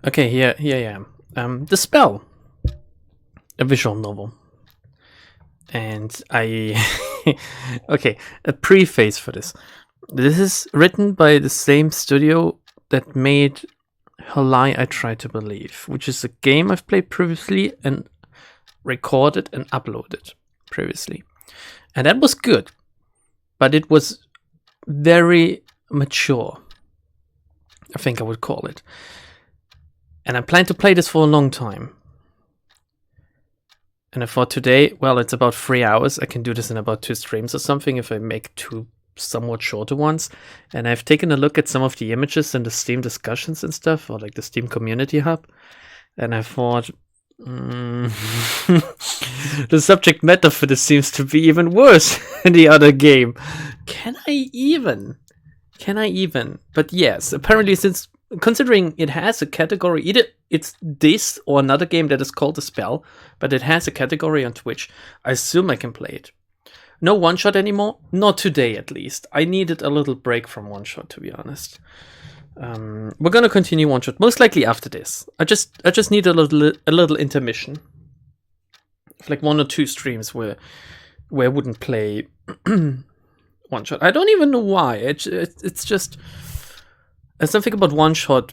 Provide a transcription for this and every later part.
Okay, here I am. The Spell, a visual novel. And I... okay, a preface for this. This is written by the same studio that made Her Lie I Try to Believe, which is a game I've played previously and recorded and uploaded previously. And that was good, but it was very mature, I think I would call it. And I plan to play this for a long time. And I thought today, well, it's about 3 hours. I can do this in about 2 streams or something if I make 2 somewhat shorter ones. And I've taken a look at some of the images in the Steam discussions and stuff, or like the Steam community hub. And I thought, the subject matter for this seems to be even worse than the other game. Can I even? But yes, apparently, since considering it has a category, either it's this or another game that is called The Spell, but it has a category on Twitch, I assume I can play it. No one-shot anymore? Not today, at least. I needed a little break from one-shot, to be honest. We're gonna continue one-shot, most likely after this. I just need a little intermission. Like 1 or 2 streams where I wouldn't play one-shot. I don't even know why. It's just... something about one-shot.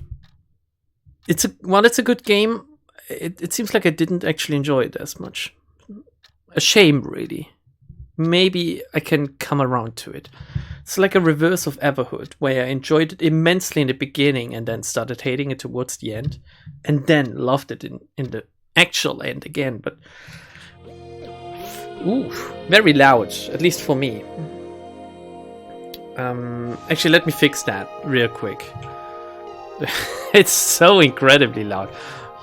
While it's a good game, it seems like I didn't actually enjoy it as much. A shame, really. Maybe I can come around to it. It's like a reverse of Everhood, where I enjoyed it immensely in the beginning and then started hating it towards the end, and then loved it in the actual end again. But ooh, very loud, at least for me. Actually, let me fix that real quick. It's so incredibly loud.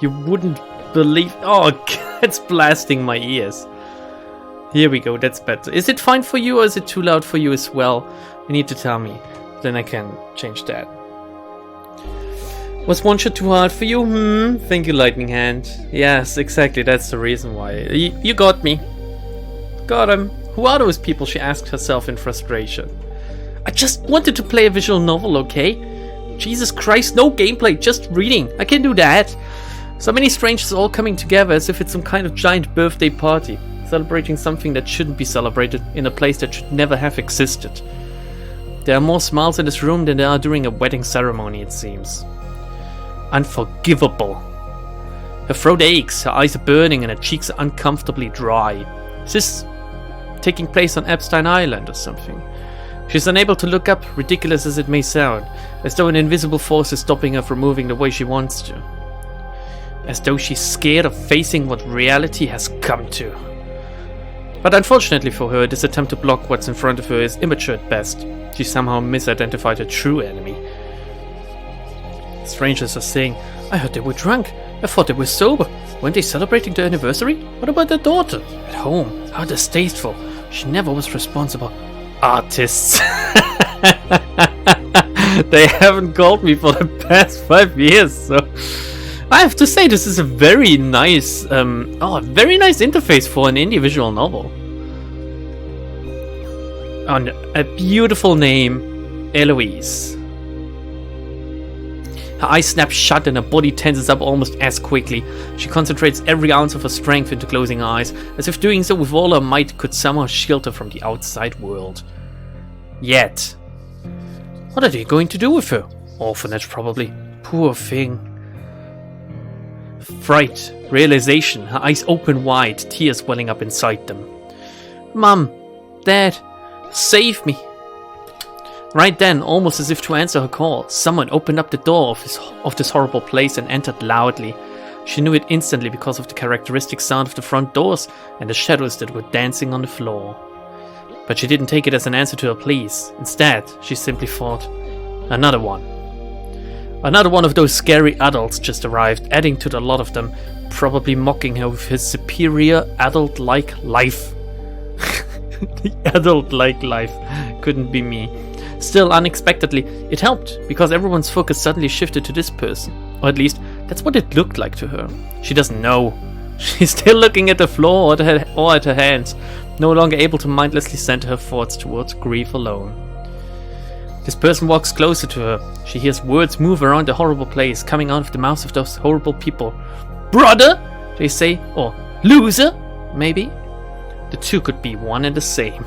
You wouldn't believe... Oh, it's blasting my ears. Here we go, that's better. Is it fine for you or is it too loud for you as well? You need to tell me. Then I can change that. Was one shot too hard for you? Thank you, Lightning Hand. Yes, exactly, that's the reason why. You got me. Got him. Who are those people, she asked herself in frustration. I just wanted to play a visual novel, okay? Jesus Christ, no gameplay, just reading. I can do that. So many strangers all coming together as if it's some kind of giant birthday party. Celebrating something that shouldn't be celebrated in a place that should never have existed. There are more smiles in this room than there are during a wedding ceremony, it seems. Unforgivable. Her throat aches, her eyes are burning, and her cheeks are uncomfortably dry. Is this taking place on Epstein Island or something? She's unable to look up, ridiculous as it may sound, as though an invisible force is stopping her from moving the way she wants to. As though she's scared of facing what reality has come to. But unfortunately for her, this attempt to block what's in front of her is immature at best. She somehow misidentified her true enemy. Strangers are saying, I heard they were drunk. I thought they were sober. Weren't they celebrating their anniversary? What about their daughter? At home. How distasteful. She never was responsible. Artists. They haven't called me for the past 5 years, so I have to say this is a very nice very nice interface for an indie visual novel. On a beautiful name, Eloise. Her eyes snap shut and her body tenses up almost as quickly. She concentrates every ounce of her strength into closing her eyes, as if doing so with all her might could somehow shield her from the outside world. Yet. What are they going to do with her? Orphanage, probably. Poor thing. Fright, realization, her eyes open wide, tears welling up inside them. Mum, Dad, save me. Right then, almost as if to answer her call, someone opened up the door of this horrible place and entered loudly. She knew it instantly because of the characteristic sound of the front doors and the shadows that were dancing on the floor. But she didn't take it as an answer to her pleas. Instead, she simply thought, another one. Another one of those scary adults just arrived, adding to the lot of them, probably mocking her with his superior adult-like life. The adult-like life couldn't be me. Still, unexpectedly, it helped, because everyone's focus suddenly shifted to this person. Or at least, that's what it looked like to her. She doesn't know. She's still looking at the floor or at her hands, no longer able to mindlessly center her thoughts towards grief alone. This person walks closer to her. She hears words move around the horrible place, coming out of the mouths of those horrible people. Brother, they say, or loser, maybe. The two could be one and the same.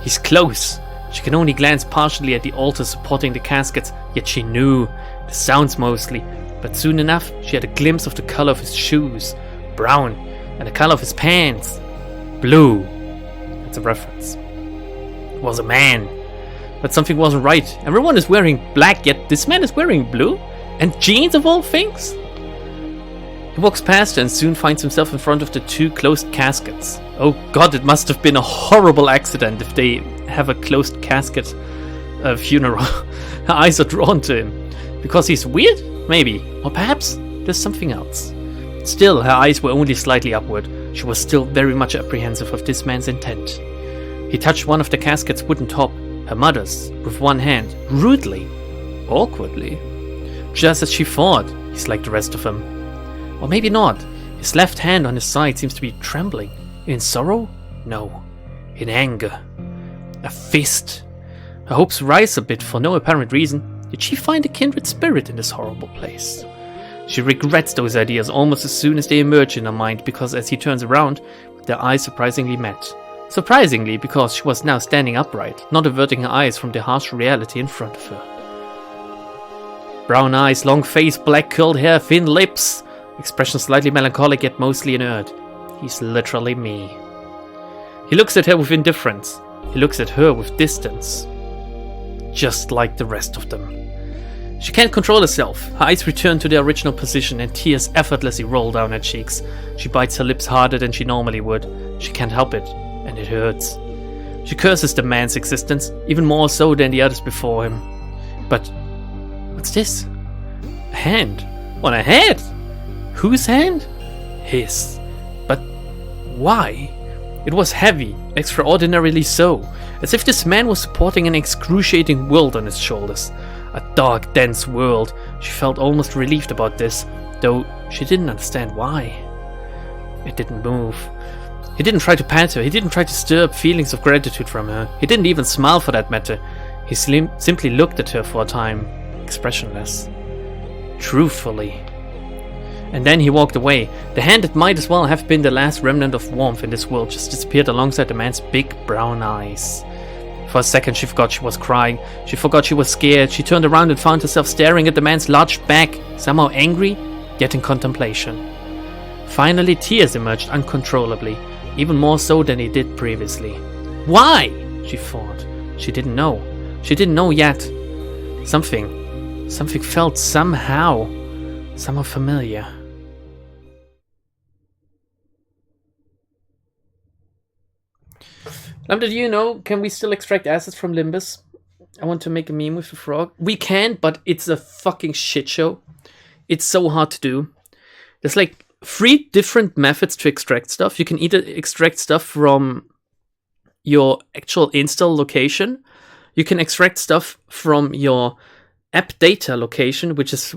He's close. She can only glance partially at the altar supporting the caskets, yet she knew the sounds mostly. But soon enough, she had a glimpse of the color of his shoes, brown, and the color of his pants, blue. That's a reference. It was a man. But something wasn't right. Everyone is wearing black, yet this man is wearing blue? And jeans of all things? He walks past her and soon finds himself in front of the two closed caskets. Oh god, it must have been a horrible accident if they have a closed casket funeral. Her eyes are drawn to him. Because he's weird? Maybe. Or perhaps there's something else. Still, her eyes were only slightly upward. She was still very much apprehensive of this man's intent. He touched one of the casket's wooden top, her mother's, with one hand, rudely, awkwardly. Just as she thought, he's like the rest of them. Or maybe not. His left hand on his side seems to be trembling. In sorrow? No. In anger. A fist. Her hopes rise a bit for no apparent reason. Did she find a kindred spirit in this horrible place? She regrets those ideas almost as soon as they emerge in her mind, because as he turns around, their eyes surprisingly met. Surprisingly, because she was now standing upright, not averting her eyes from the harsh reality in front of her. Brown eyes, long face, black curled hair, thin lips. Expression slightly melancholic yet mostly inert. He's literally me. He looks at her with indifference. He looks at her with distance. Just like the rest of them. She can't control herself. Her eyes return to their original position and tears effortlessly roll down her cheeks. She bites her lips harder than she normally would. She can't help it, and it hurts. She curses the man's existence, even more so than the others before him. But what's this? A hand on a head. Whose hand? His. But why? It was heavy, extraordinarily so, as if this man was supporting an excruciating world on his shoulders. A dark, dense world. She felt almost relieved about this, though she didn't understand why. It didn't move. He didn't try to pat her, he didn't try to stir up feelings of gratitude from her, he didn't even smile for that matter. He simply looked at her for a time, expressionless. Truthfully. And then he walked away. The hand that might as well have been the last remnant of warmth in this world just disappeared alongside the man's big brown eyes. For a second she forgot she was crying. She forgot she was scared. She turned around and found herself staring at the man's large back, somehow angry, yet in contemplation. Finally tears emerged uncontrollably, even more so than they did previously. Why? She thought. She didn't know. She didn't know yet. Something felt somehow familiar. Lambda, do you know, can we still extract assets from Limbus? I want to make a meme with the frog. We can, but it's a fucking shit show. It's so hard to do. There's like 3 different methods to extract stuff. You can either extract stuff from your actual install location. You can extract stuff from your app data location, which is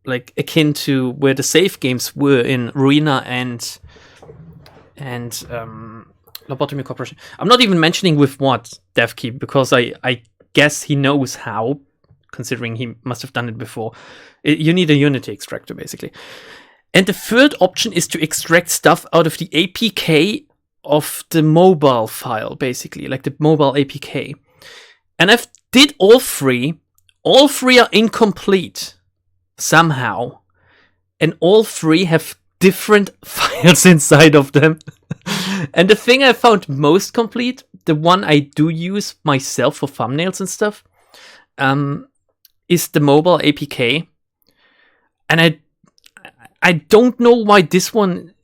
like akin to where the save games were in Ruina and Lobotomy Corporation. I'm not even mentioning with what DevKey, because I guess he knows how, considering he must have done it before. You need a Unity extractor, basically. And the third option is to extract stuff out of the APK of the mobile file, basically, like the mobile APK. And I've did all 3. All 3 are incomplete, somehow. And all 3 have different files inside of them. And the thing I found most complete, the one I do use myself for thumbnails and stuff, is the mobile APK. And I don't know why this one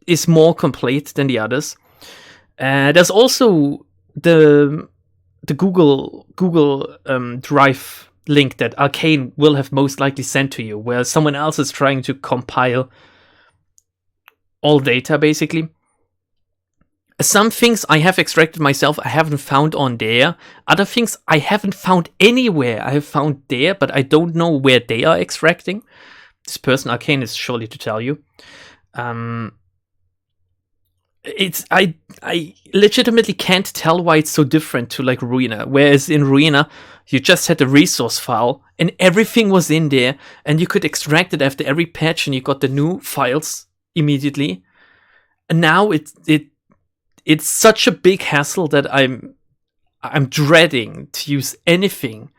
is more complete than the others. There's also the Google Drive link that Arcane will have most likely sent to you, where someone else is trying to compile all data, basically. Some things I have extracted myself, I haven't found on there. Other things I haven't found anywhere. I have found there, but I don't know where they are extracting. This person, Arcane, is surely to tell you. I legitimately can't tell why it's so different to like Ruina. Whereas in Ruina, you just had a resource file and everything was in there, and you could extract it after every patch, and you got the new files immediately. And now it's such a big hassle that I'm dreading to use anything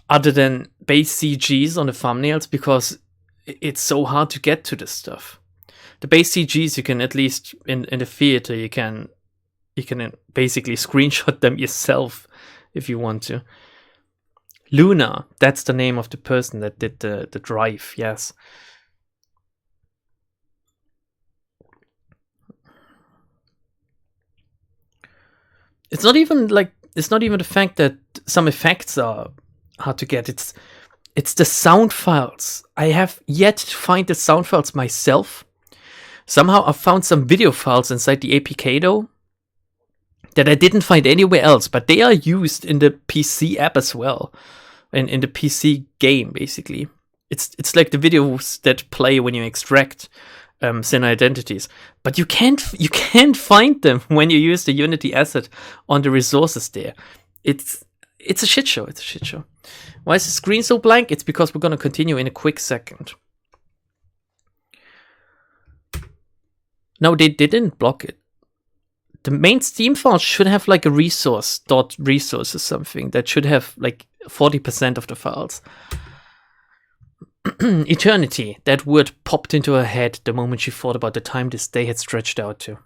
other than base CGs on the thumbnails, because it's so hard to get to this stuff. The base CGs, you can at least in the theater, you can basically screenshot them yourself if you want to. Luna, that's the name of the person that did the drive, yes. It's not even the fact that some effects are hard to get. It's the sound files. I have yet to find the sound files myself. Somehow I found some video files inside the APK though that I didn't find anywhere else, but they are used in the PC app as well, in the PC game basically. It's like the videos that play when you extract Sin identities, but you can't find them when you use the Unity asset on the resources there. It's a shit show. It's a shit show. Why is the screen so blank? It's because we're gonna continue in a quick second. No, they didn't block it. The main Steam file should have like a resource.resource or something that should have like 40% of the files. Eternity. That word popped into her head the moment she thought about the time this day had stretched out to.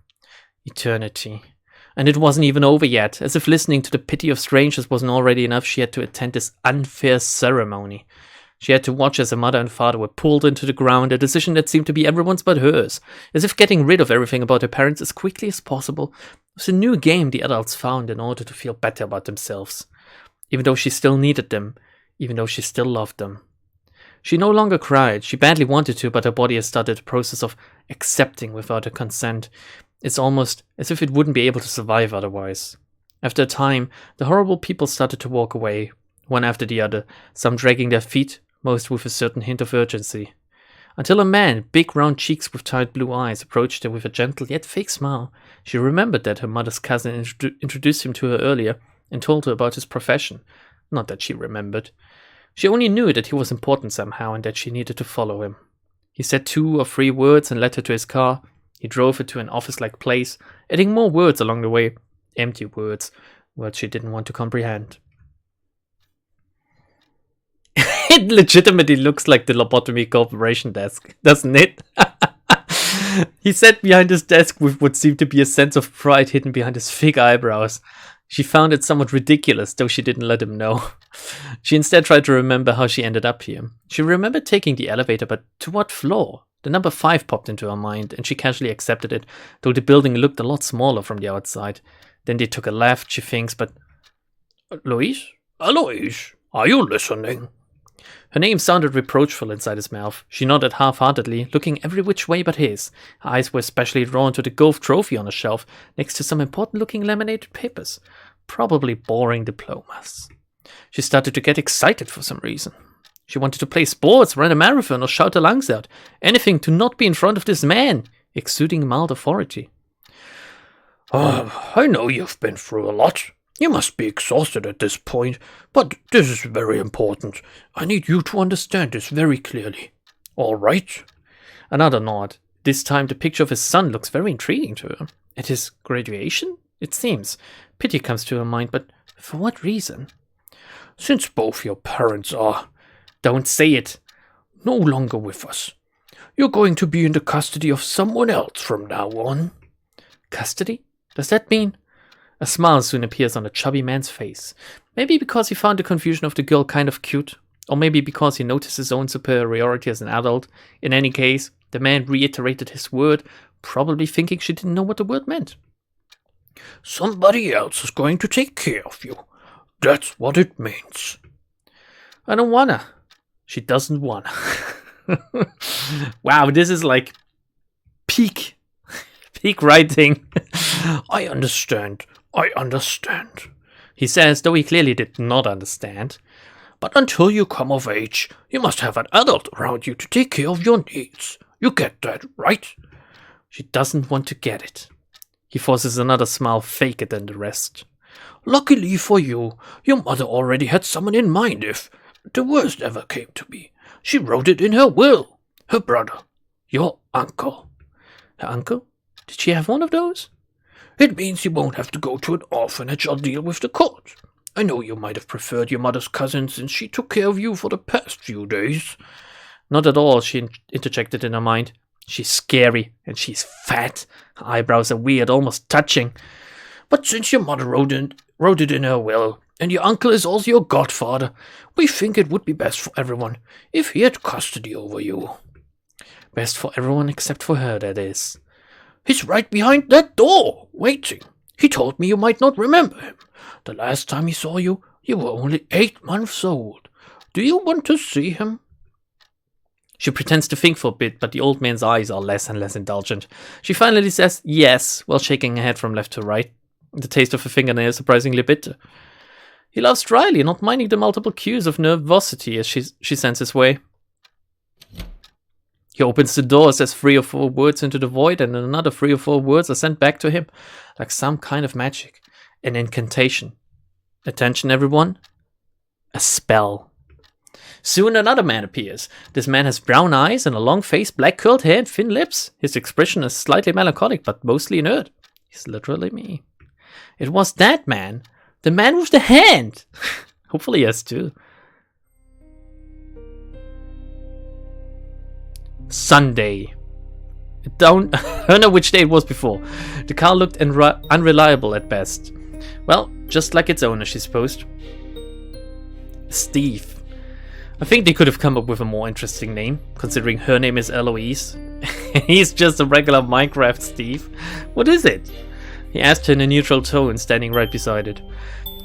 Eternity. And it wasn't even over yet. As if listening to the pity of strangers wasn't already enough, she had to attend this unfair ceremony. She had to watch as her mother and father were pulled into the ground, a decision that seemed to be everyone's but hers. As if getting rid of everything about her parents as quickly as possible was a new game the adults found in order to feel better about themselves. Even though she still needed them, even though she still loved them. She no longer cried. She badly wanted to, but her body had started the process of accepting without her consent. It's almost as if it wouldn't be able to survive otherwise. After a time, the horrible people started to walk away, one after the other, some dragging their feet, most with a certain hint of urgency. Until a man, big round cheeks with tight blue eyes, approached her with a gentle yet fake smile. She remembered that her mother's cousin introduced him to her earlier and told her about his profession. Not that she remembered. She only knew that he was important somehow and that she needed to follow him. He said 2 or 3 words and led her to his car. He drove her to an office-like place, adding more words along the way. Empty words. Words she didn't want to comprehend. It legitimately looks like the Lobotomy Corporation desk, doesn't it? He sat behind his desk with what seemed to be a sense of pride hidden behind his thick eyebrows. She found it somewhat ridiculous, though she didn't let him know. She instead tried to remember how she ended up here. She remembered taking the elevator, but to what floor? The number 5 popped into her mind, and she casually accepted it, though the building looked a lot smaller from the outside. Then they took a left, she thinks, but... Alois? Alois, are you listening? Her name sounded reproachful inside his mouth. She nodded half-heartedly, looking every which way but his. Her eyes were especially drawn to the golf trophy on a shelf, next to some important-looking laminated papers. Probably boring diplomas. She started to get excited for some reason. She wanted to play sports, run a marathon, or shout her lungs out. Anything to not be in front of this man, exuding mild authority. I know you've been through a lot. You must be exhausted at this point, but this is very important. I need you to understand this very clearly. All right? Another nod. This time the picture of his son looks very intriguing to her. At his graduation? It seems. Pity comes to her mind, but for what reason? Since both your parents are... Don't say it. No longer with us. You're going to be in the custody of someone else from now on. Custody? Does that mean... A smile soon appears on the chubby man's face. Maybe because he found the confusion of the girl kind of cute, or maybe because he noticed his own superiority as an adult. In any case, the man reiterated his word, probably thinking she didn't know what the word meant. Somebody else is going to take care of you. That's what it means. I don't wanna. She doesn't wanna. Wow, this is like peak writing. I understand, he says, though he clearly did not understand. But until you come of age, you must have an adult around you to take care of your needs. You get that, right? She doesn't want to get it. He forces another smile faker than the rest. Luckily for you, your mother already had someone in mind if the worst ever came to be. She wrote it in her will. Her brother. Your uncle. Her uncle? Did she have one of those? It means you won't have to go to an orphanage or deal with the court. I know you might have preferred your mother's cousin since she took care of you for the past few days. Not at all, she interjected in her mind. She's scary, and she's fat. Her eyebrows are weird, almost touching. But since your mother wrote it in her will, and your uncle is also your godfather, we think it would be best for everyone if he had custody over you. Best for everyone except for her, that is. He's right behind that door, waiting. He told me you might not remember him. The last time he saw you, you were only 8 months old. Do you want to see him? She pretends to think for a bit, but the old man's eyes are less and less indulgent. She finally says yes, while shaking her head from left to right. The taste of her fingernail is surprisingly bitter. He laughs dryly, not minding the multiple cues of nervosity as she sends his way. He opens the door, says 3 or 4 words into the void, and another 3 or 4 words are sent back to him, like some kind of magic. An incantation. Attention, everyone. A spell. Soon another man appears. This man has brown eyes and a long face, black curled hair and thin lips. His expression is slightly melancholic, but mostly inert. He's literally me. It was that man. The man with the hand. Hopefully he has two. Sunday. I don't know which day it was before. The car looked unreliable at best. Well, just like its owner, she supposed. Steve. I think they could have come up with a more interesting name, considering her name is Eloise. He's just a regular Minecraft Steve. What is it? He asked her in a neutral tone, standing right beside it.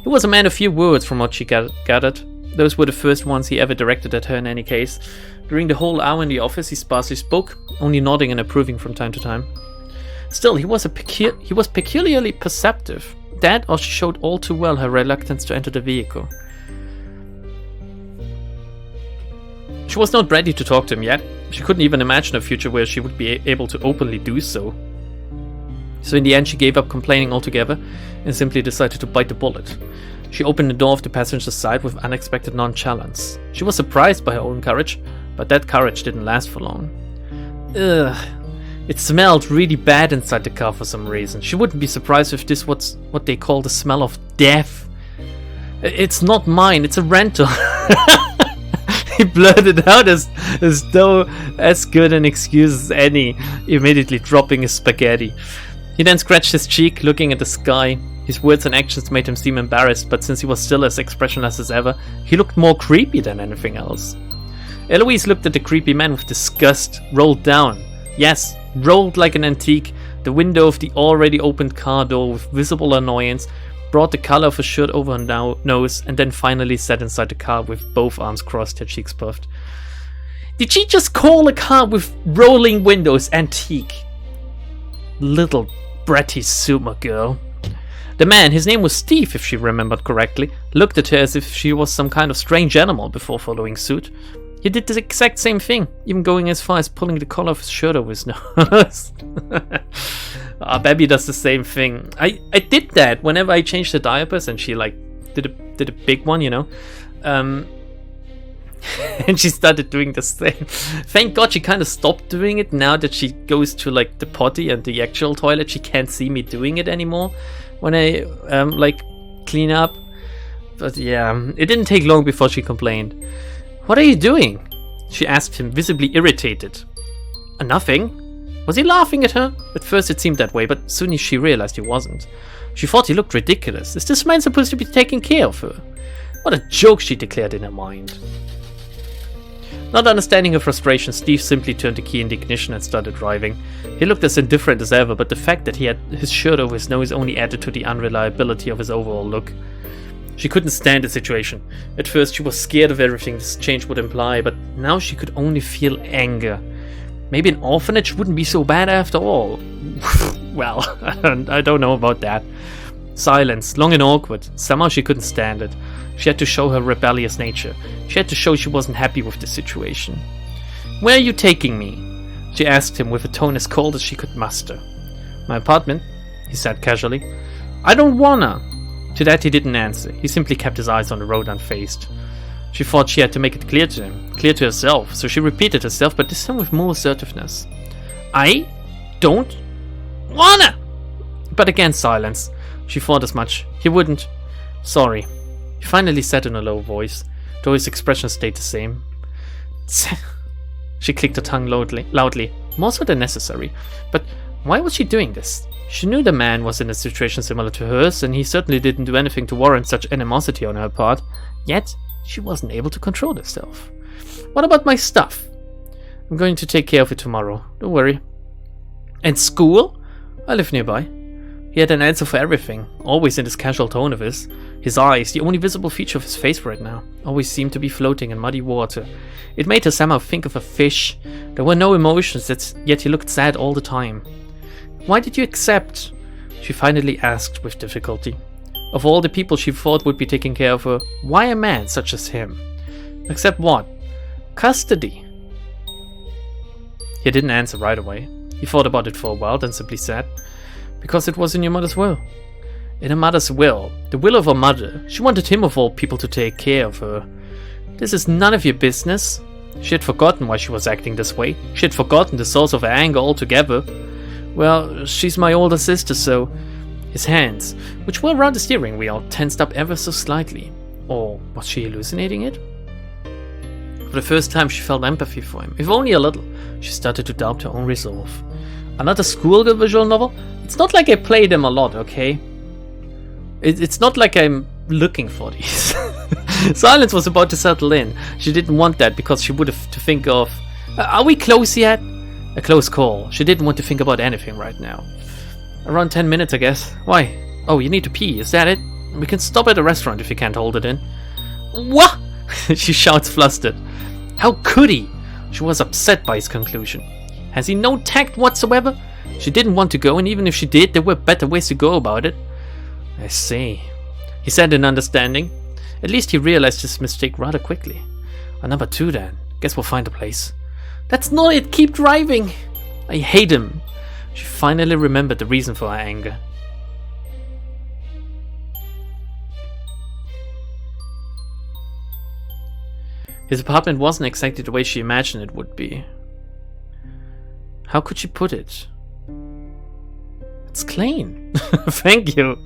He was a man of few words from what she gathered. Those were the first ones he ever directed at her in any case. During the whole hour in the office he sparsely spoke, only nodding and approving from time to time. Still, he was peculiarly perceptive. That or she showed all too well her reluctance to enter the vehicle. She was not ready to talk to him yet. She couldn't even imagine a future where she would be able to openly do so. So in the end she gave up complaining altogether and simply decided to bite the bullet. She opened the door of the passenger's side with unexpected nonchalance. She was surprised by her own courage, but that courage didn't last for long. Ugh. It smelled really bad inside the car for some reason. She wouldn't be surprised if this was what they call the smell of death. It's not mine, it's a rental. He blurted out as though as good an excuse as any, immediately dropping his spaghetti. He then scratched his cheek, looking at the sky. His words and actions made him seem embarrassed, but since he was still as expressionless as ever, he looked more creepy than anything else. Eloise looked at the creepy man with disgust, rolled down. Yes, rolled like an antique, the window of the already opened car door with visible annoyance, brought the color of her shirt over her nose, and then finally sat inside the car with both arms crossed, her cheeks puffed. Did she just call a car with rolling windows antique? Little bratty Sumer girl. The man, his name was Steve if she remembered correctly, looked at her as if she was some kind of strange animal before following suit. He did the exact same thing, even going as far as pulling the collar of his shirt over his nose. Baby does the same thing. I did that whenever I changed the diapers and she like did a big one, you know. And she started doing the same. Thank God she kind of stopped doing it now that she goes to like the potty and the actual toilet. She can't see me doing it anymore when I like clean up. But yeah, it didn't take long before she complained. What are you doing? She asked him, visibly irritated. Nothing. Was he laughing at her? At first it seemed that way, but soon she realized he wasn't. She thought he looked ridiculous. Is this man supposed to be taking care of her? What a joke, she declared in her mind. Not understanding her frustration, Steve simply turned the key in the ignition and started driving. He looked as indifferent as ever, but the fact that he had his shirt over his nose only added to the unreliability of his overall look. She couldn't stand the situation. At first she was scared of everything this change would imply, but now she could only feel anger. Maybe an orphanage wouldn't be so bad after all. Well, I don't know about that. Silence, long and awkward. Somehow she couldn't stand it. She had to show her rebellious nature. She had to show she wasn't happy with the situation. Where are you taking me? She asked him with a tone as cold as she could muster. "My apartment," he said casually. "I don't wanna." To that he didn't answer. He simply kept his eyes on the road unfazed. She thought she had to make it clear to him, clear to herself, so she repeated herself, but this time with more assertiveness. "I don't wanna." But again silence. She thought as much. He wouldn't. "Sorry," he finally said in a low voice, though his expression stayed the same. She clicked her tongue loudly, more so than necessary. But why was she doing this? She knew the man was in a situation similar to hers, and he certainly didn't do anything to warrant such animosity on her part. Yet, she wasn't able to control herself. "What about my stuff?" "I'm going to take care of it tomorrow. Don't worry." "And school?" "I live nearby." He had an answer for everything, always in this casual tone of his. His eyes, the only visible feature of his face right now, always seemed to be floating in muddy water. It made her somehow think of a fish. There were no emotions, yet he looked sad all the time. "Why did you accept?" she finally asked with difficulty. Of all the people she thought would be taking care of her, why a man such as him? Accept what? Custody. He didn't answer right away. He thought about it for a while, then simply said, "Because it was in your mother's will." In her mother's will, the will of her mother, she wanted him of all people to take care of her. This is none of your business. She had forgotten why she was acting this way. She had forgotten the source of her anger altogether. "Well, she's my older sister, so..." His hands, which were around the steering wheel, tensed up ever so slightly. Or was she hallucinating it? For the first time she felt empathy for him, if only a little. She started to doubt her own resolve. Another schoolgirl visual novel? It's not like I play them a lot, okay? It's not like I'm looking for these. Silence was about to settle in. She didn't want that because she would have to think of... Are we close yet? A close call. She didn't want to think about anything right now. Around 10 minutes, I guess. Why? Oh, you need to pee, is that it? We can stop at a restaurant if you can't hold it in. What? She shouts flustered. How could he? She was upset by his conclusion. Has he no tact whatsoever? She didn't want to go, and even if she did, there were better ways to go about it. I see, he said in understanding. At least he realized his mistake rather quickly. Number 2 then. Guess we'll find a place. That's not it, keep driving. I hate him. She finally remembered the reason for her anger. His apartment wasn't exactly the way she imagined it would be. How could she put it? It's clean. Thank you.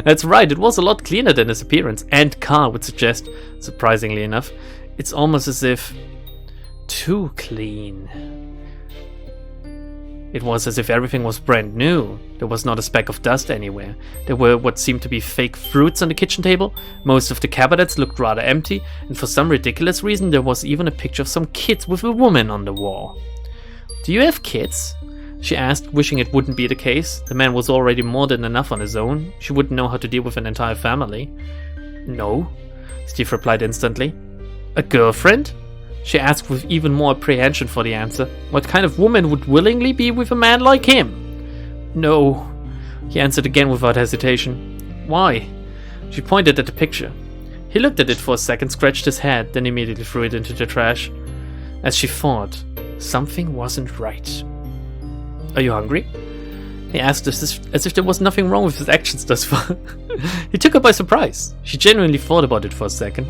That's right, it was a lot cleaner than his appearance and car would suggest, surprisingly enough. It's almost as if... too clean. It was as if everything was brand new. There was not a speck of dust anywhere. There were what seemed to be fake fruits on the kitchen table. Most of the cabinets looked rather empty, and for some ridiculous reason there was even a picture of some kids with a woman on the wall. "Do you have kids?" she asked, wishing it wouldn't be the case. The man was already more than enough on his own. She wouldn't know how to deal with an entire family. "No," Steve replied instantly. "A girlfriend?" She asked with even more apprehension for the answer. What kind of woman would willingly be with a man like him? "No," he answered again without hesitation. "Why?" She pointed at the picture. He looked at it for a second, scratched his head, then immediately threw it into the trash. As she thought, something wasn't right. "Are you hungry?" He asked as if there was nothing wrong with his actions thus far. He took her by surprise. She genuinely thought about it for a second.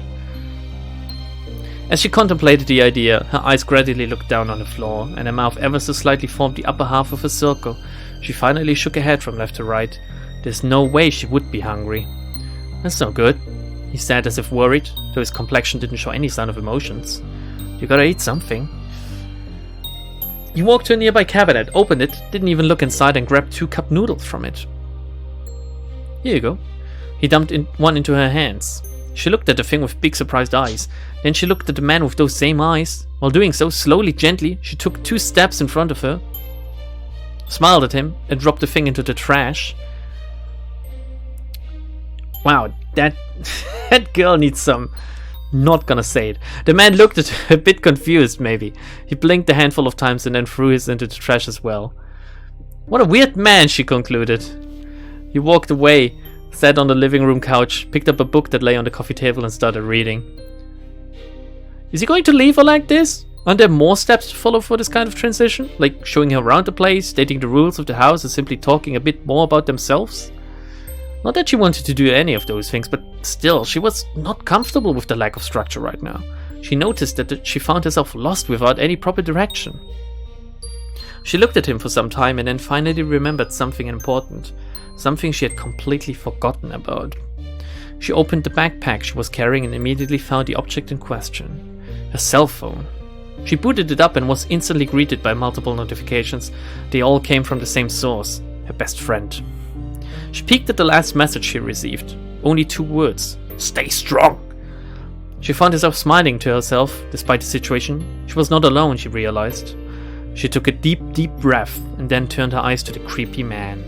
As she contemplated the idea, her eyes gradually looked down on the floor, and her mouth ever so slightly formed the upper half of a circle. She finally shook her head from left to right. There's no way she would be hungry. "That's no good," he said as if worried, though his complexion didn't show any sign of emotions. "You gotta eat something." He walked to a nearby cabinet, opened it, didn't even look inside, and grabbed 2 cup noodles from it. "Here you go." He dumped one into her hands. She looked at the thing with big surprised eyes. Then she looked at the man with those same eyes. While doing so, slowly, gently, she took 2 steps in front of her, smiled at him, and dropped the thing into the trash. Wow, that girl needs some... Not gonna say it. The man looked at her, a bit confused, maybe. He blinked a handful of times and then threw his into the trash as well. What a weird man, she concluded. He walked away, sat on the living room couch, picked up a book that lay on the coffee table and started reading. Is he going to leave her like this? Aren't there more steps to follow for this kind of transition? Like showing her around the place, stating the rules of the house, and simply talking a bit more about themselves? Not that she wanted to do any of those things, but still, she was not comfortable with the lack of structure right now. She noticed that she found herself lost without any proper direction. She looked at him for some time and then finally remembered something important. Something she had completely forgotten about. She opened the backpack she was carrying and immediately found the object in question. Her cell phone. She booted it up and was instantly greeted by multiple notifications. They all came from the same source, her best friend. She peeked at the last message she received. Only 2 words. Stay strong! She found herself smiling to herself, despite the situation. She was not alone, she realized. She took a deep, deep breath and then turned her eyes to the creepy man.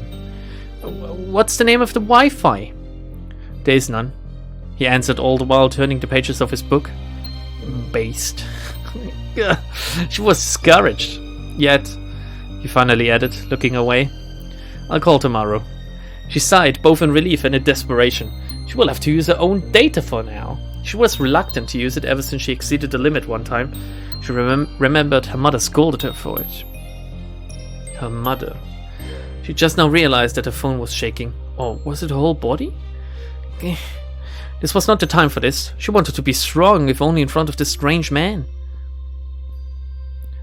What's the name of the Wi-Fi? There is none. He answered, all the while turning the pages of his book. Based. She was discouraged. Yet, he finally added, looking away. I'll call tomorrow. She sighed, both in relief and in desperation. She will have to use her own data for now. She was reluctant to use it ever since she exceeded the limit one time. She remembered her mother scolded her for it. Her mother. She just now realized that her phone was shaking. Or was it her whole body? This was not the time for this. She wanted to be strong, if only in front of this strange man.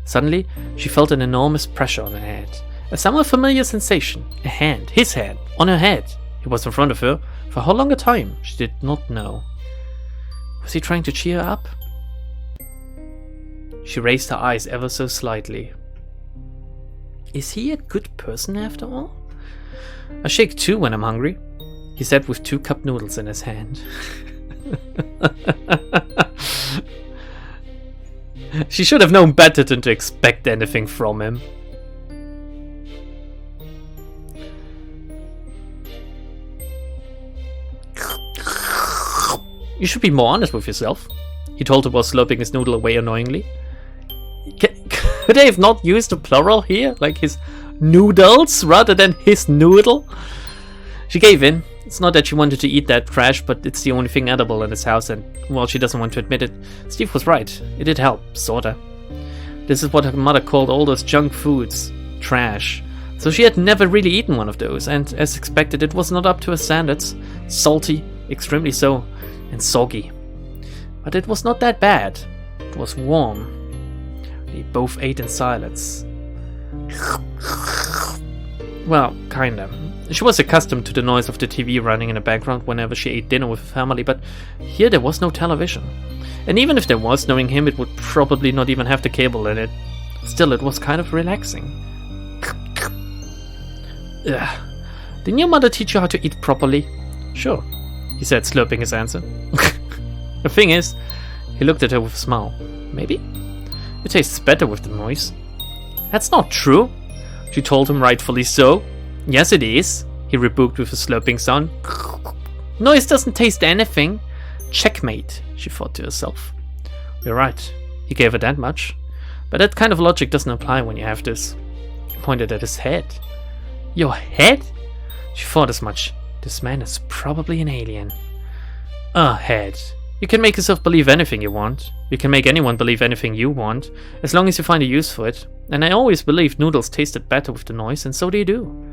Suddenly, she felt an enormous pressure on her head. A somewhat familiar sensation. A hand, his hand, on her head. He was in front of her. For how long a time, she did not know. Was he trying to cheer her up? She raised her eyes ever so slightly. Is he a good person after all? I shake too when I'm hungry, he said with 2 cup noodles in his hand. She should have known better than to expect anything from him. You should be more honest with yourself, he told her while slurping his noodle away annoyingly. Could they have not used the plural here? Like his noodles rather than his noodle? She gave in. It's not that she wanted to eat that trash, but it's the only thing edible in this house, and while she doesn't want to admit it, Steve was right. It did help, sorta. This is what her mother called all those junk foods. Trash. So she had never really eaten one of those, and as expected, it was not up to her standards. Salty, extremely so, and soggy. But it was not that bad. It was warm. They both ate in silence. Well, kinda. She was accustomed to the noise of the TV running in the background whenever she ate dinner with her family, but here there was no television. And even if there was, knowing him, it would probably not even have the cable in it. Still, it was kind of relaxing. Ugh. Didn't your mother teach you how to eat properly? Sure, he said, slurping his answer. The thing is, he looked at her with a smile. Maybe? It tastes better with the noise. That's not true, she told him, rightfully so. Yes, it is, he rebuked with a slurping sound. Noise doesn't taste anything. Checkmate, she thought to herself. You're right, he gave her that much. But that kind of logic doesn't apply when you have this. He pointed at his head. Your head? She thought as much. This man is probably an alien. A head. You can make yourself believe anything you want. You can make anyone believe anything you want, as long as you find a use for it. And I always believed noodles tasted better with the noise, and so they do.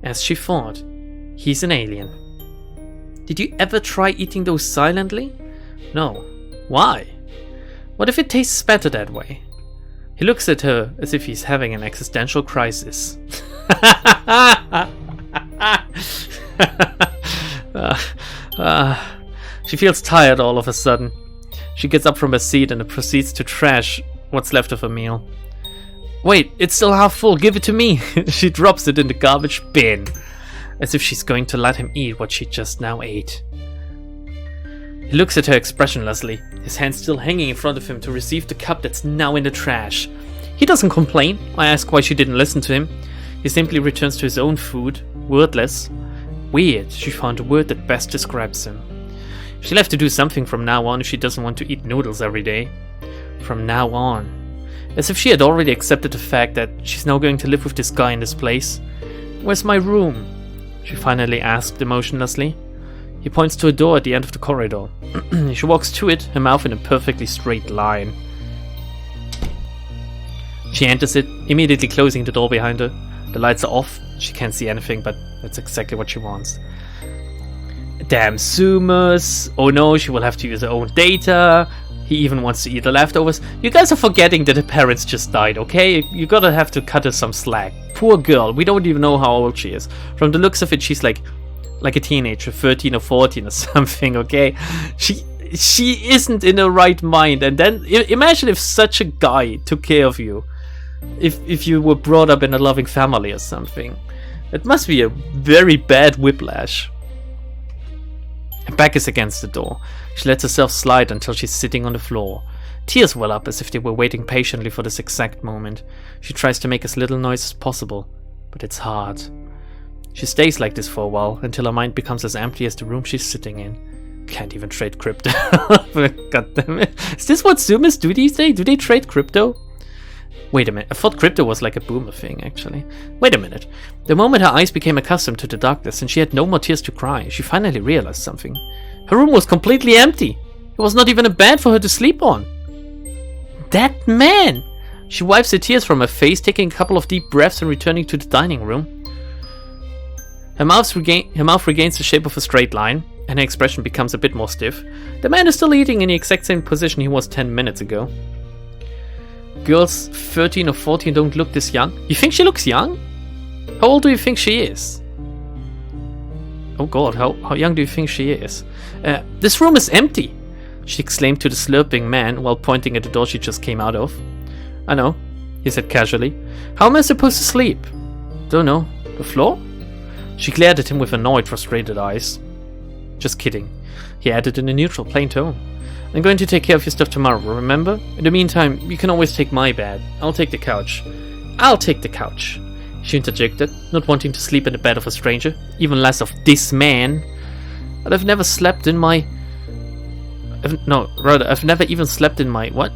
As she thought, he's an alien. Did you ever try eating those silently? No. Why? What if it tastes better that way? He looks at her as if he's having an existential crisis. She feels tired all of a sudden. She gets up from her seat and proceeds to trash what's left of her meal. Wait, it's still half full, give it to me! She drops it in the garbage bin, as if she's going to let him eat what she just now ate. He looks at her expressionlessly, his hand still hanging in front of him to receive the cup that's now in the trash. He doesn't complain. I ask why she didn't listen to him. He simply returns to his own food, wordless. Weird, she found a word that best describes him. She'll have to do something from now on if she doesn't want to eat noodles every day. From now on. As if she had already accepted the fact that she's now going to live with this guy in this place. Where's my room? She finally asked emotionlessly. He points to a door at the end of the corridor. She walks to it, her mouth in a perfectly straight line. She enters it, immediately closing the door behind her. The lights are off. She can't see anything, but that's exactly what she wants. Damn Zoomers. Oh no, she will have to use her own data. He even wants to eat the leftovers. You guys are forgetting that her parents just died, okay? You gotta have to cut her some slack. Poor girl. We don't even know how old she is. From the looks of it, she's like a teenager, 13 or 14 or something, okay? She isn't in her right mind. And then imagine if such a guy took care of you. If you were brought up in a loving family or something. It must be a very bad whiplash. Her back is against the door. She lets herself slide until she's sitting on the floor. Tears well up as if they were waiting patiently for this exact moment. She tries to make as little noise as possible, but it's hard. She stays like this for a while until her mind becomes as empty as the room she's sitting in. Can't even trade crypto. God damn it. Is this what Zoomers do these days? Do they trade crypto? Wait a minute, I thought crypto was like a boomer thing, actually. Wait a minute. The moment her eyes became accustomed to the darkness and she had no more tears to cry, she finally realized something. Her room was completely empty. There was not even a bed for her to sleep on. That man! She wipes the tears from her face, taking a couple of deep breaths and returning to the dining room. Her mouth regains the shape of a straight line, and her expression becomes a bit more stiff. The man is still eating in the exact same position he was 10 minutes ago. Girls 13 or 14 don't look this young. You think she looks young? How old do you think she is? Oh god, how young do you think she is? This room is empty, she exclaimed to the slurping man while pointing at the door she just came out of. I know, he said casually. How am I supposed to sleep? Don't know. The floor? She glared at him with annoyed, frustrated eyes. Just kidding, he added in a neutral, plain tone. I'm going to take care of your stuff tomorrow, remember? In the meantime, you can always take my bed. I'll take the couch. I'll take the couch, she interjected, not wanting to sleep in the bed of a stranger, even less of this man. But I've never slept in my... I've never even slept in my... What?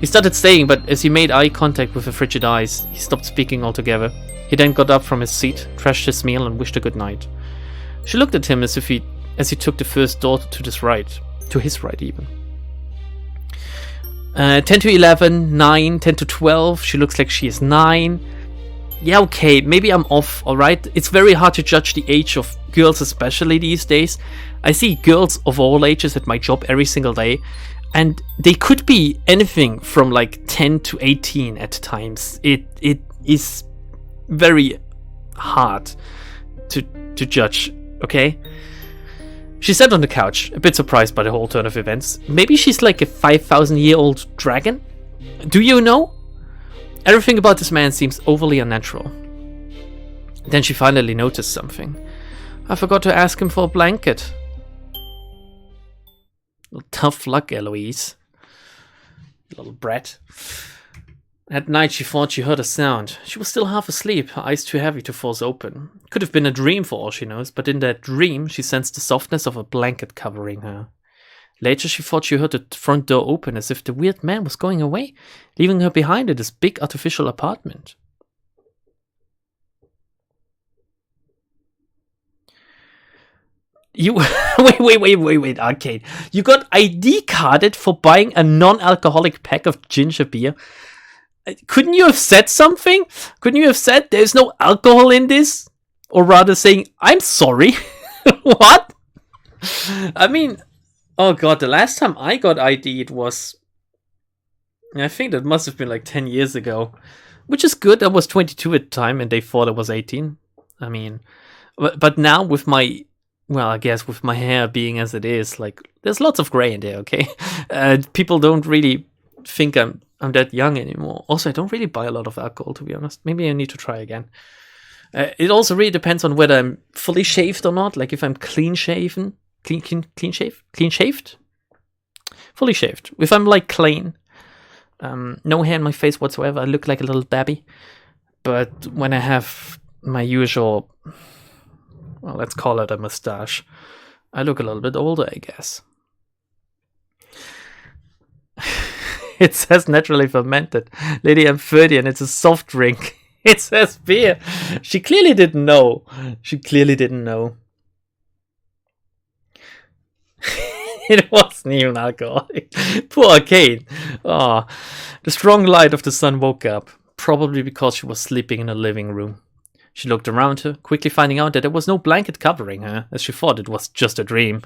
He started saying, but as he made eye contact with her frigid eyes, he stopped speaking altogether. He then got up from his seat, trashed his meal, and wished her good night. She looked at him as he took the first door to his right even. 10 to 11, 9, 10 to 12, she looks like she is 9. Yeah, okay, maybe I'm off, alright? It's very hard to judge the age of girls, especially these days. I see girls of all ages at my job every single day, and they could be anything from like 10 to 18 at times. It is very hard to judge, okay? She sat on the couch, a bit surprised by the whole turn of events. Maybe she's like a 5,000-year-old dragon? Do you know? Everything about this man seems overly unnatural. Then she finally noticed something. I forgot to ask him for a blanket. Well, tough luck, Eloise. Little brat. At night she thought she heard a sound. She was still half asleep, her eyes too heavy to force open. Could have been a dream for all she knows, but in that dream she sensed the softness of a blanket covering her. Later she thought she heard the front door open as if the weird man was going away, leaving her behind in this big artificial apartment. You wait, Arcade. You got ID carded for buying a non-alcoholic pack of ginger beer? Couldn't you have said something? Couldn't you have said there's no alcohol in this? Or rather saying, I'm sorry. What? I mean, oh god, the last time I got ID'd was... I think that must have been like 10 years ago. Which is good, I was 22 at the time and they thought I was 18. I mean, but now with my... Well, I guess with my hair being as it is, like, there's lots of grey in there, okay? People don't really think I'm that young anymore. Also, I don't really buy a lot of alcohol, to be honest. Maybe I need to try again. It also really depends on whether I'm fully shaved or not. Like if I'm clean shaven, clean shaved, fully shaved. If I'm like clean, no hair in my face whatsoever, I look like a little babby. But when I have my usual, well, let's call it a mustache, I look a little bit older, I guess. It says naturally fermented. Lady, I'm 30 and it's a soft drink. It says beer. She clearly didn't know. It wasn't even alcoholic. Poor Kate. Oh, the strong light of the sun woke up. probably because she was sleeping in a living room. She looked around her, quickly finding out that there was no blanket covering her, as she thought it was just a dream.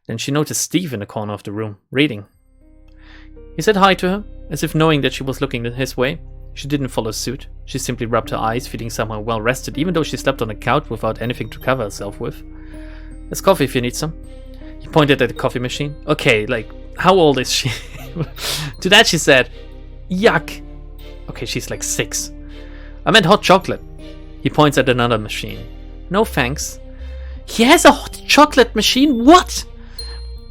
Then she noticed Steve in the corner of the room, reading. He said hi to her, as if knowing that she was looking his way. She didn't follow suit. She simply rubbed her eyes, feeling somehow well rested, even though she slept on a couch without anything to cover herself with. There's coffee if you need some. He pointed at the coffee machine. Okay, like, how old is she? To that she said, yuck. Okay, she's like 6. I meant hot chocolate. He points at another machine. No thanks. He has a hot chocolate machine? What?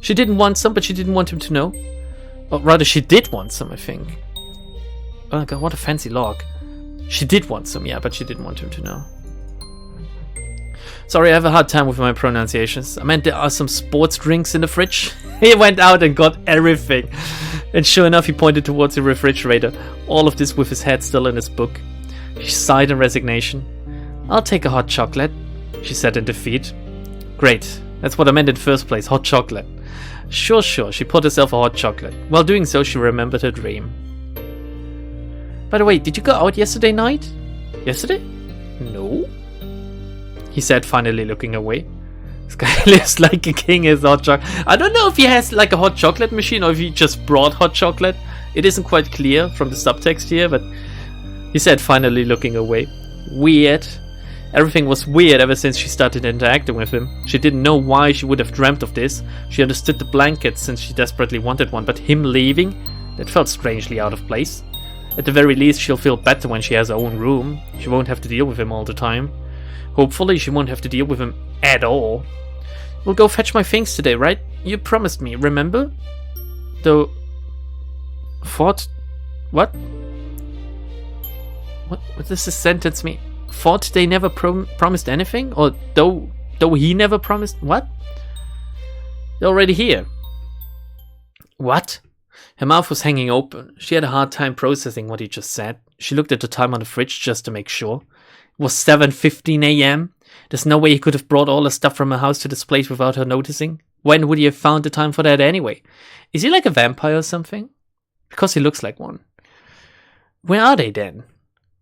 She didn't want some, but she didn't want him to know. Or rather, she did want some, I think. Oh god, what a fancy log. She did want some, yeah, but she didn't want him to know. Sorry, I have a hard time with my pronunciations. I meant there are some sports drinks in the fridge. He went out and got everything. And sure enough, he pointed towards the refrigerator. All of this with his head still in his book. She sighed in resignation. I'll take a hot chocolate, she said in defeat. Great, that's what I meant in first place, hot chocolate. Sure, she poured herself a hot chocolate. While doing so, she remembered her dream. By the way, did you go out yesterday night? Yesterday? No. He said, finally looking away. This guy lives like a king, his hot chocolate. I don't know if he has like a hot chocolate machine or if he just brought hot chocolate. It isn't quite clear from the subtext here, but he said, finally looking away. Weird. Everything was weird ever since she started interacting with him. She didn't know why she would have dreamt of this. She understood the blanket since she desperately wanted one, but him leaving? That felt strangely out of place. At the very least, she'll feel better when she has her own room. She won't have to deal with him all the time. Hopefully, she won't have to deal with him at all. We'll go fetch my things today, right? You promised me, remember? Though... Thought... What? What does this sentence mean? Thought they never promised anything? Or though he never promised? What? They're already here. What? Her mouth was hanging open. She had a hard time processing what he just said. She looked at the time on the fridge just to make sure. It was 7:15 a.m. There's no way he could have brought all the stuff from her house to this place without her noticing. When would he have found the time for that anyway? Is he like a vampire or something? Because he looks like one. Where are they then?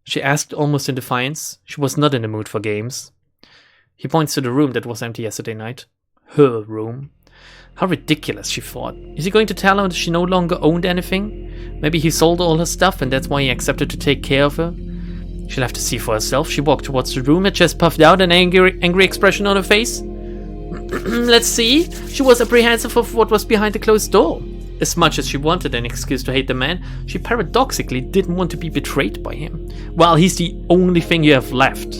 She asked almost in defiance. She was not in the mood for games. He points to the room that was empty yesterday night. Her room. How ridiculous, she thought. Is he going to tell her that she no longer owned anything? Maybe he sold all her stuff and that's why he accepted to take care of her? She'll have to see for herself. She walked towards the room, her chest puffed out, an angry expression on her face. Let's see. She was apprehensive of what was behind the closed door. As much as she wanted an excuse to hate the man, she paradoxically didn't want to be betrayed by him. Well, he's the only thing you have left.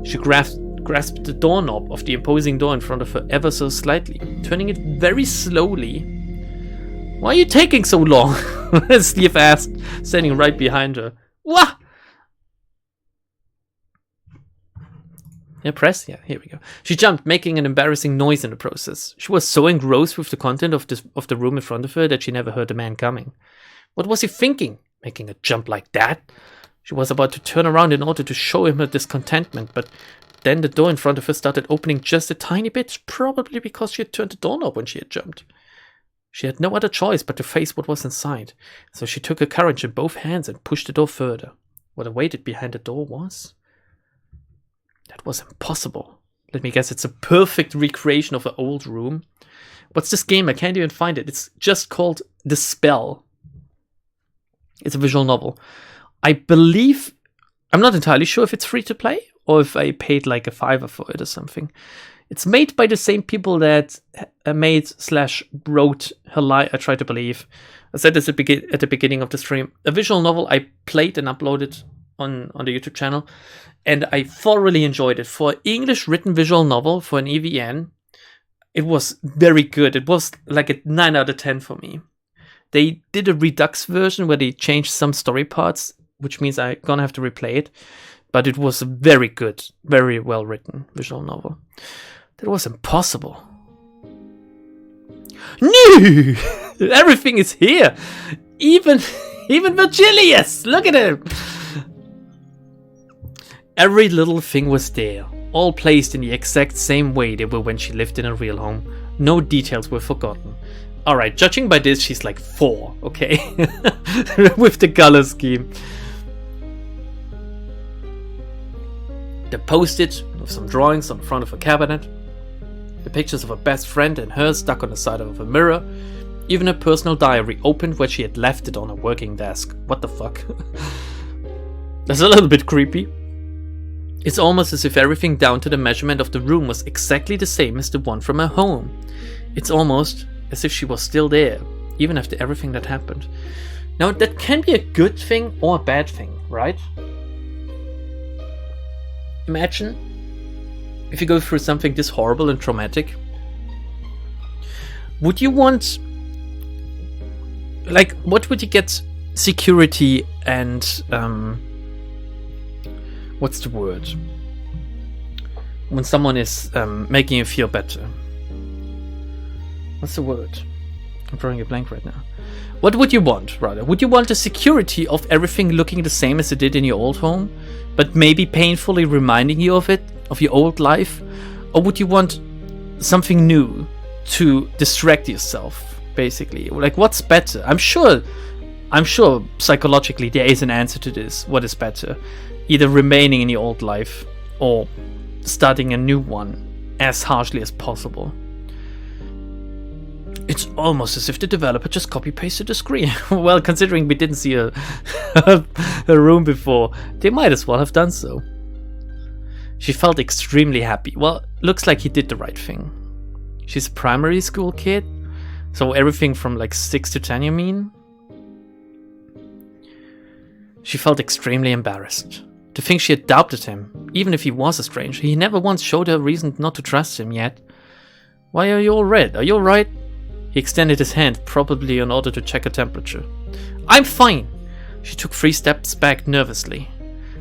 She grasped the doorknob of the imposing door in front of her ever so slightly, turning it very slowly. Why are you taking so long? Steve asked, standing right behind her. What? Yeah, press. Yeah, here we go. She jumped, making an embarrassing noise in the process. She was so engrossed with the content of the room in front of her that she never heard the man coming. What was he thinking, making a jump like that? She was about to turn around in order to show him her discontentment, but then the door in front of her started opening just a tiny bit, probably because she had turned the doorknob when she had jumped. She had no other choice but to face what was inside, so she took her courage in both hands and pushed the door further. What awaited behind the door was... That was impossible. Let me guess, it's a perfect recreation of an old room. What's this game? I can't even find it. It's just called The Spell. It's a visual novel. I believe... I'm not entirely sure if it's free to play or if I paid like a $5 for it or something. It's made by the same people that made/wrote Her Life, I try to believe. I said this at the beginning of the stream. A visual novel I played and uploaded on the YouTube channel. And I thoroughly enjoyed it. For an English written visual novel, for an EVN, it was very good. It was like a 9 out of 10 for me. They did a Redux version where they changed some story parts, which means I'm gonna have to replay it. But it was a very good, very well written visual novel. That was impossible. No! Everything is here! Even Virgilius! Look at him! Every little thing was there, all placed in the exact same way they were when she lived in a real home. No details were forgotten. Alright, judging by this, she's like 4, okay? With the color scheme. The post-it with some drawings on the front of a cabinet. The pictures of her best friend and her stuck on the side of a mirror. Even her personal diary opened where she had left it on her working desk. What the fuck? That's a little bit creepy. It's almost as if everything down to the measurement of the room was exactly the same as the one from her home. It's almost as if she was still there, even after everything that happened. Now, that can be a good thing or a bad thing, right? Imagine if you go through something this horrible and traumatic. Would you want, like, what would you get security and, what's the word? When someone is making you feel better. What's the word? I'm drawing a blank right now. What would you want, rather? Would you want the security of everything looking the same as it did in your old home, but maybe painfully reminding you of it, of your old life? Or would you want something new to distract yourself, basically? Like, what's better? I'm sure psychologically there is an answer to this. What is better? Either remaining in your old life or starting a new one as harshly as possible. It's almost as if the developer just copy-pasted the screen. Well, considering we didn't see a room before, they might as well have done so. She felt extremely happy. Well, looks like he did the right thing. She's a primary school kid, so everything from like 6 to 10, you mean? She felt extremely embarrassed. To think she adopted him, even if he was a stranger. He never once showed her a reason not to trust him yet. Why are you all red? Are you alright? He extended his hand, probably in order to check her temperature. I'm fine! She took 3 steps back nervously.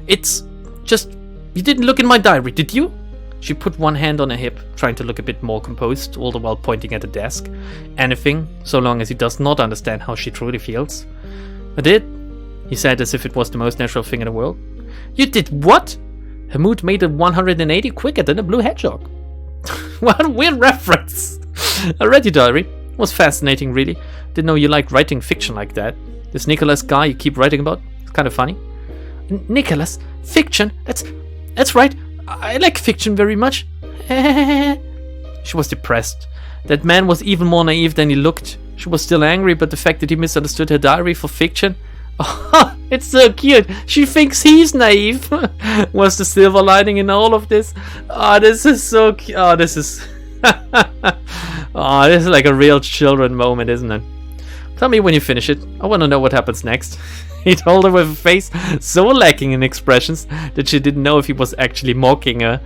It's just... You didn't look in my diary, did you? She put one hand on her hip, trying to look a bit more composed, all the while pointing at the desk. Anything, so long as he does not understand how she truly feels. I did, he said as if it was the most natural thing in the world. You did what? Her mood made a 180 quicker than a blue hedgehog. What a weird reference! I read your diary. It was fascinating, really. Didn't know you liked writing fiction like that. This Nicholas guy you keep writing about, it's kind of funny. Nicholas? Fiction? That's right. I like fiction very much. She was depressed. That man was even more naive than he looked. She was still angry, but the fact that he misunderstood her diary for fiction... Oh, it's so cute. She thinks he's naive. Was the silver lining in all of this? Oh, this is so cute. Oh, this is... Oh, this is like a real children moment, isn't it? Tell me when you finish it. I want to know what happens next. He told her with a face so lacking in expressions that she didn't know if he was actually mocking her.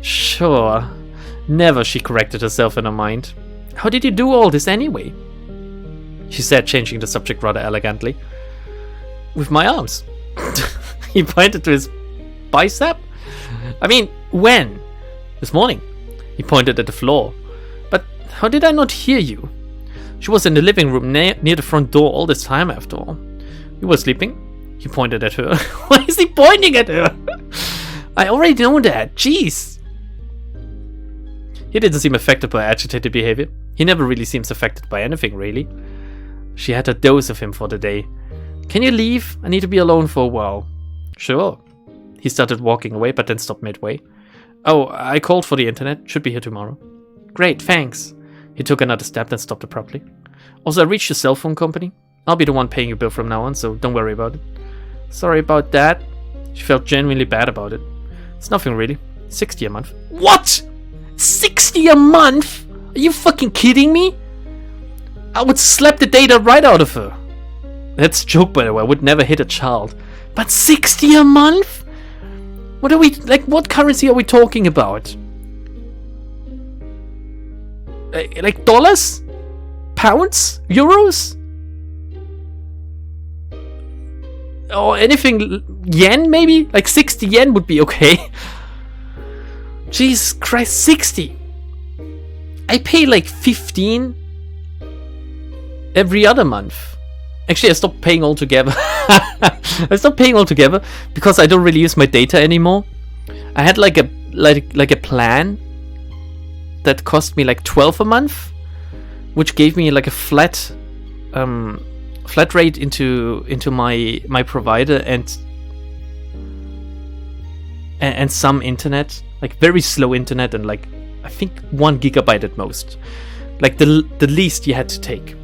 Sure. Never, she corrected herself in her mind. How did you do all this anyway? She said, changing the subject rather elegantly. With my arms. He pointed to his bicep. I mean, when? This morning. He pointed at the floor. But how did I not hear you? She was in the living room near the front door all this time after all. You were sleeping? He pointed at her. Why is he pointing at her? I already know that. Jeez. He didn't seem affected by agitated behavior. He never really seems affected by anything, really. She had a dose of him for the day. Can you leave? I need to be alone for a while. Sure. He started walking away, but then stopped midway. Oh, I called for the internet. Should be here tomorrow. Great, thanks. He took another step, then stopped abruptly. Also, I reached your cell phone company. I'll be the one paying your bill from now on, so don't worry about it. Sorry about that. She felt genuinely bad about it. It's nothing really. 60 a month. What? 60 a month? Are you fucking kidding me? I would slap the data right out of her. That's a joke, by the way. I would never hit a child. But 60 a month? What are we, like, what currency are we talking about? Like dollars? Pounds? Euros? Or anything, yen maybe? Like 60 yen would be okay. Jesus Christ, 60. I pay like 15 every other month. Actually, I stopped paying altogether. I stopped paying altogether because I don't really use my data anymore. I had like a plan that cost me like 12 a month, which gave me like a flat rate into my provider, and and some internet, like very slow internet, and like I think 1 gigabyte at most, like the least you had to take,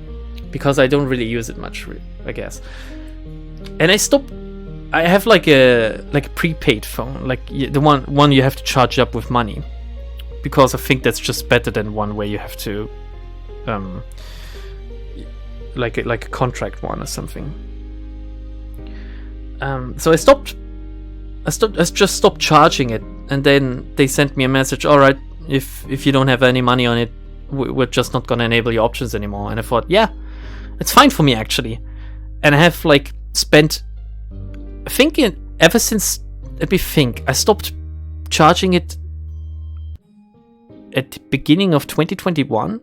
because I don't really use it much, I guess. And I have like a prepaid phone, like the one you have to charge up with money, because I think that's just better than one where you have to like a contract one or something. So I just stopped charging it, and then they sent me a message. All right, if you don't have any money on it, we're just not gonna enable your options anymore. And I thought, yeah, it's fine for me actually. And I have like spent, I think ever since, let me think, I stopped charging it at the beginning of 2021,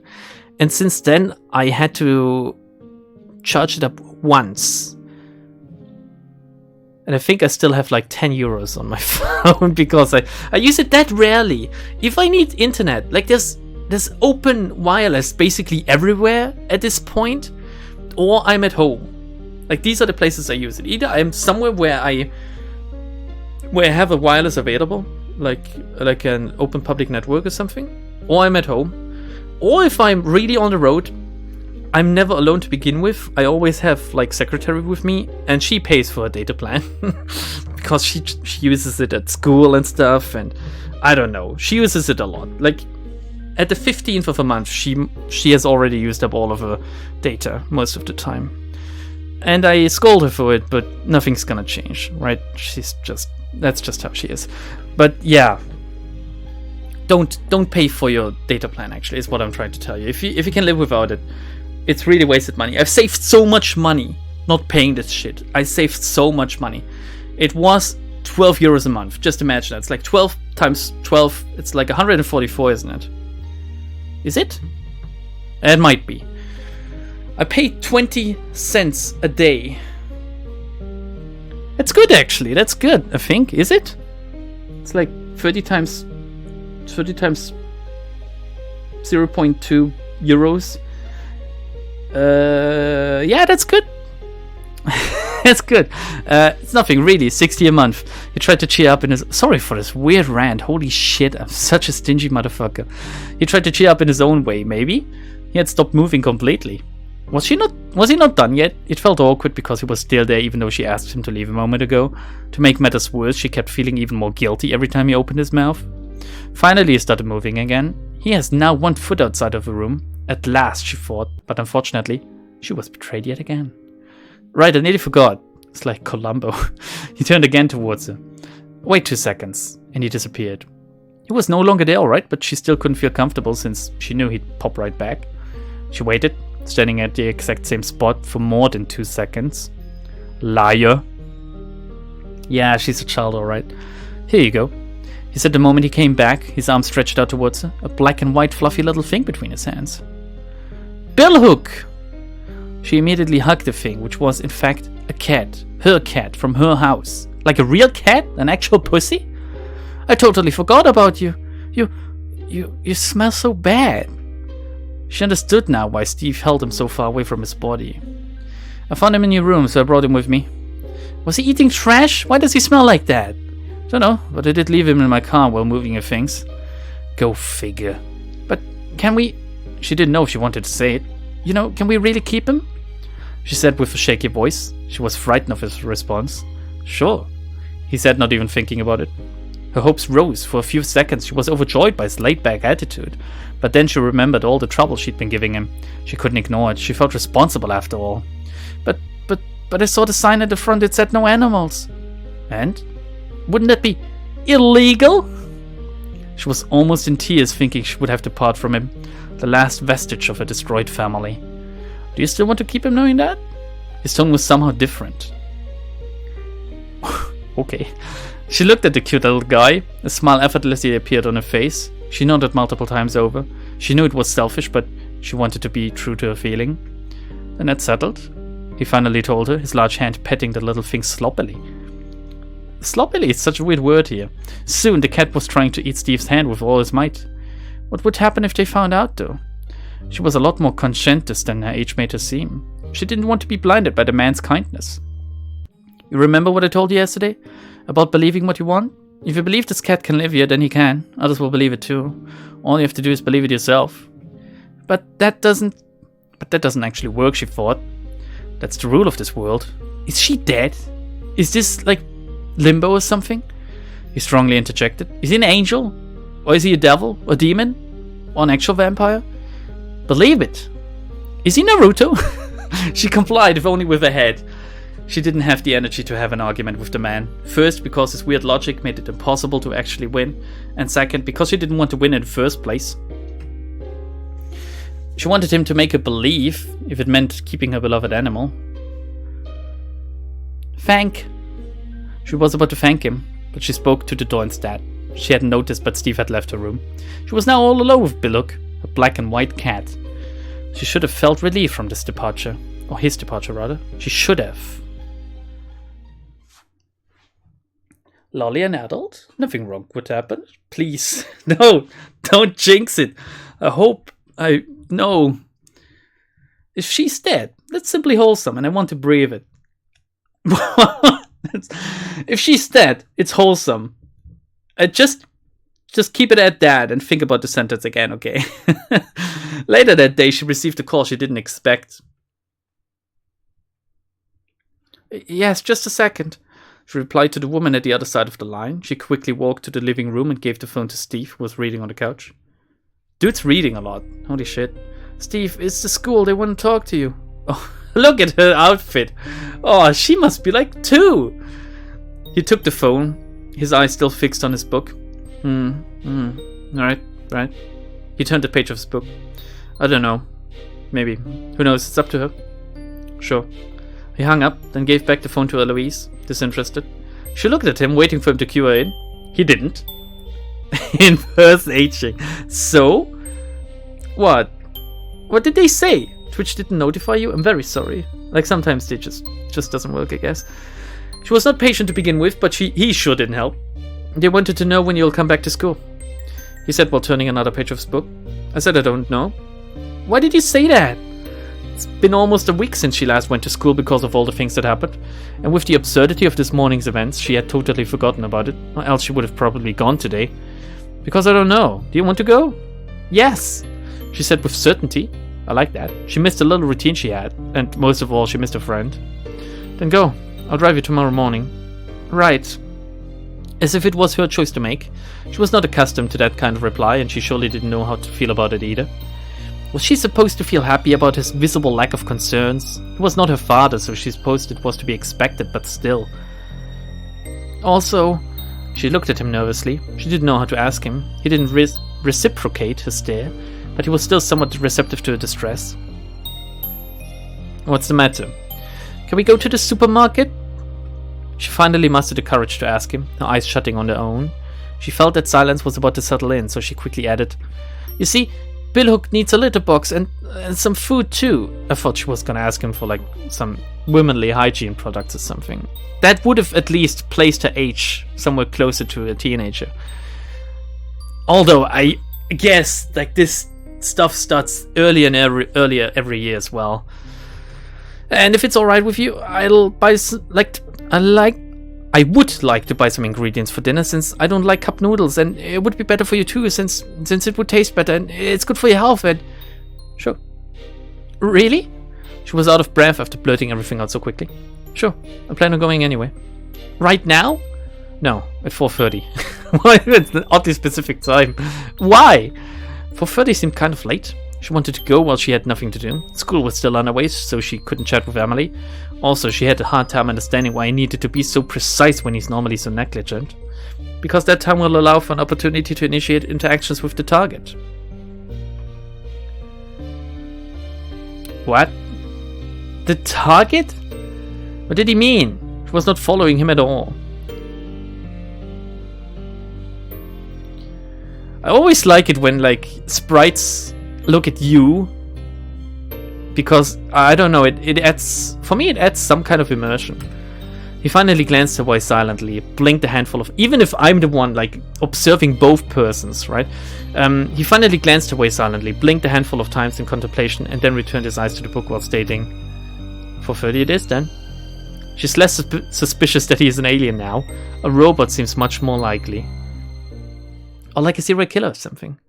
and since then I had to charge it up once. And I think I still have like 10 euros on my phone because I use it that rarely. If I need internet, like there's open wireless basically everywhere at this point, or I'm at home. Like these are the places I use it. Either I'm somewhere where I have a wireless available, like an open public network or something, or I'm at home. Or if I'm really on the road, I'm never alone to begin with. I always have like secretary with me, and she pays for a data plan because she uses it at school and stuff, and I don't know, she uses it a lot. Like at the 15th of a month, she has already used up all of her data most of the time, and I scold her for it, but nothing's gonna change, right? That's just how she is. But yeah, don't pay for your data plan. Actually, is what I'm trying to tell you. If you can live without it, it's really wasted money. I've saved so much money not paying this shit. I saved so much money. It was 12 euros a month. Just imagine that. It's like 12 times 12. It's like 144, isn't it? Is it? It might be. I pay 20 cents a day. That's good, actually. That's good, I think. Is it? It's like 30 times 0.2 euros. Yeah, that's good. That's good. It's nothing really. 60 a month. He tried to cheer up in his... Sorry for this weird rant. Holy shit, I'm such a stingy motherfucker. He tried to cheer up in his own way, maybe. He had stopped moving completely. Was he not done yet? It felt awkward because he was still there, even though she asked him to leave a moment ago. To make matters worse, she kept feeling even more guilty every time he opened his mouth. Finally, he started moving again. He has now 1 foot outside of the room. At last, she thought, but unfortunately, she was betrayed yet again. Right, I nearly forgot. It's like Columbo. He turned again towards her. Wait 2 seconds, and he disappeared. He was no longer there, alright, but she still couldn't feel comfortable since she knew he'd pop right back. She waited, standing at the exact same spot for more than 2 seconds. Liar. Yeah, she's a child, alright. Here you go. He said the moment he came back, his arm stretched out towards her, a black and white fluffy little thing between his hands. Billhook! She immediately hugged the thing, which was in fact a cat. Her cat, from her house. Like a real cat? An actual pussy? I totally forgot about you. You smell so bad. She understood now why Steve held him so far away from his body. I found him in your room, so I brought him with me. Was he eating trash? Why does he smell like that? Don't know, but I did leave him in my car while moving her things. Go figure. But can we... She didn't know if she wanted to say it. You know, can we really keep him? She said with a shaky voice. She was frightened of his response. Sure, he said, not even thinking about it. Her hopes rose. For a few seconds she was overjoyed by his laid-back attitude. But then she remembered all the trouble she'd been giving him. She couldn't ignore it. She felt responsible after all. But I saw the sign at the front. It said no animals. And? Wouldn't that be illegal? She was almost in tears, thinking she would have to part from him. The last vestige of a destroyed family. Do you still want to keep him knowing that? His tone was somehow different. Okay. She looked at the cute little guy. A smile effortlessly appeared on her face. She nodded multiple times over. She knew it was selfish, but she wanted to be true to her feeling. Then that settled. He finally told her, his large hand petting the little thing sloppily. Sloppily is such a weird word here. Soon the cat was trying to eat Steve's hand with all his might. What would happen if they found out, though? She was a lot more conscientious than her age made her seem. She didn't want to be blinded by the man's kindness. You remember what I told you yesterday? About believing what you want? If you believe this cat can live here, then he can. Others will believe it too. All you have to do is believe it yourself. But that doesn't actually work, she thought. That's the rule of this world. Is she dead? Is this like limbo or something? He strongly interjected. Is he an angel? Or is he a devil? A demon? Or an actual vampire? Believe it. Is he Naruto? She complied, if only with her head. She didn't have the energy to have an argument with the man. First, because his weird logic made it impossible to actually win. And second, because she didn't want to win in the first place. She wanted him to make her believe, if it meant keeping her beloved animal. Thank. She was about to thank him, but she spoke to the door instead. She hadn't noticed, but Steve had left her room. She was now all alone with Billook, a black and white cat. She should have felt relief from this departure. Or his departure, rather. She should have. Lolly an adult? Nothing wrong would happen. Please. No, don't jinx it. No. If she's dead, that's simply wholesome, and I want to breathe it. If she's dead, it's wholesome. Just keep it at that and think about the sentence again, okay? Later that day, she received a call she didn't expect. Yes, just a second. She replied to the woman at the other side of the line. She quickly walked to the living room and gave the phone to Steve, who was reading on the couch. Dude's reading a lot. Holy shit. Steve, it's the school. They want to talk to you. Oh, look at her outfit. Oh, she must be like 2. He took the phone, his eyes still fixed on his book. Right. He turned the page of his book. I don't know. Maybe. Who knows? It's up to her. Sure. He hung up, then gave back the phone to Eloise, disinterested. She looked at him, waiting for him to cue her in. He didn't. Inverse aging. So? What? What did they say? Twitch didn't notify you? I'm very sorry. Like, sometimes it just doesn't work, I guess. She was not patient to begin with, but he sure didn't help. They wanted to know when you'll come back to school. He said while turning another page of his book. I said I don't know. Why did you say that? It's been almost a week since she last went to school because of all the things that happened. And with the absurdity of this morning's events, she had totally forgotten about it. Or else she would have probably gone today. Because I don't know. Do you want to go? Yes, she said with certainty. I like that. She missed a little routine she had. And most of all, she missed a friend. Then go. I'll drive you tomorrow morning. Right. As if it was her choice to make. She was not accustomed to that kind of reply, and she surely didn't know how to feel about it either. Was she supposed to feel happy about his visible lack of concerns? He was not her father, so she supposed it was to be expected, but still. Also, she looked at him nervously. She didn't know how to ask him. He didn't reciprocate her stare, but he was still somewhat receptive to her distress. What's the matter? Can we go to the supermarket? She finally mustered the courage to ask him, her eyes shutting on their own. She felt that silence was about to settle in, so she quickly added, You see, Billhook needs a litter box and some food too. I thought she was gonna ask him for like some womanly hygiene products or something. That would have at least placed her age somewhere closer to a teenager. Although I guess like this stuff starts earlier every year as well. And if it's all right with you, I would like to buy some ingredients for dinner, since I don't like cup noodles, and it would be better for you too, since it would taste better and it's good for your health. And sure. Really? She was out of breath after blurting everything out so quickly. Sure, I plan on going anyway. Right now? No, at 4:30. Why? It's an oddly specific time. Why? 4:30 seemed kind of late. She wanted to go while she had nothing to do. School was still underway, so she couldn't chat with Emily. Also, she had a hard time understanding why he needed to be so precise when he's normally so negligent. Because that time will allow for an opportunity to initiate interactions with the target. What? The target? What did he mean? She was not following him at all. I always like it when, like, sprites look at you, because I don't know, it adds, for me it adds some kind of immersion. He finally glanced away silently, blinked a handful of, even if I'm the one like observing both persons, right? He finally glanced away silently, blinked a handful of times in contemplation, and then returned his eyes to the book while stating, 4:30 it is then. She's less suspicious that he is an alien now. A robot seems much more likely. Or like a serial killer or something.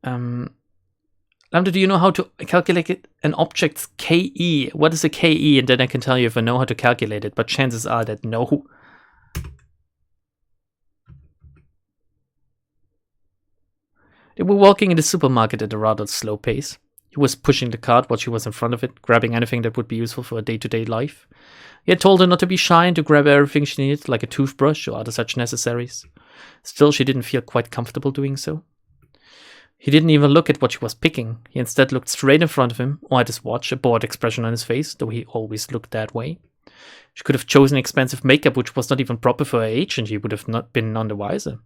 Lambda, do you know how to calculate an object's KE? What is a KE? And then I can tell you if I know how to calculate it, but chances are that no. They were walking in the supermarket at a rather slow pace. He was pushing the cart while she was in front of it, grabbing anything that would be useful for her day-to-day life. He had told her not to be shy and to grab everything she needed, like a toothbrush or other such necessaries. Still, she didn't feel quite comfortable doing so. He didn't even look at what she was picking. He instead looked straight in front of him, or at his watch, a bored expression on his face, though he always looked that way. She could have chosen expensive makeup, which was not even proper for her age, and she would have not been none the wiser.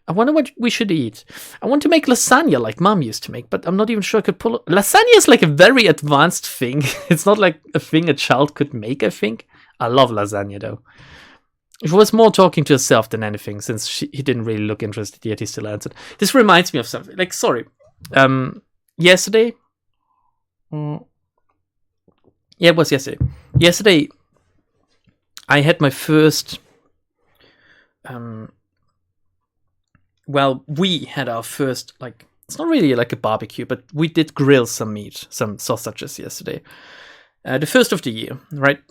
I wonder what we should eat. I want to make lasagna like Mom used to make, but I'm not even sure I could pull... Lasagna is like a very advanced thing. It's not like a thing a child could make, I think. I love lasagna, though. She was more talking to herself than anything, since he didn't really look interested, yet he still answered. This reminds me of something. Like, sorry. Yesterday... Yeah, it was yesterday. Yesterday, I had my first... Well, we had our first, like, it's not really like a barbecue, but we did grill some meat, some sausages yesterday. The first of the year, right?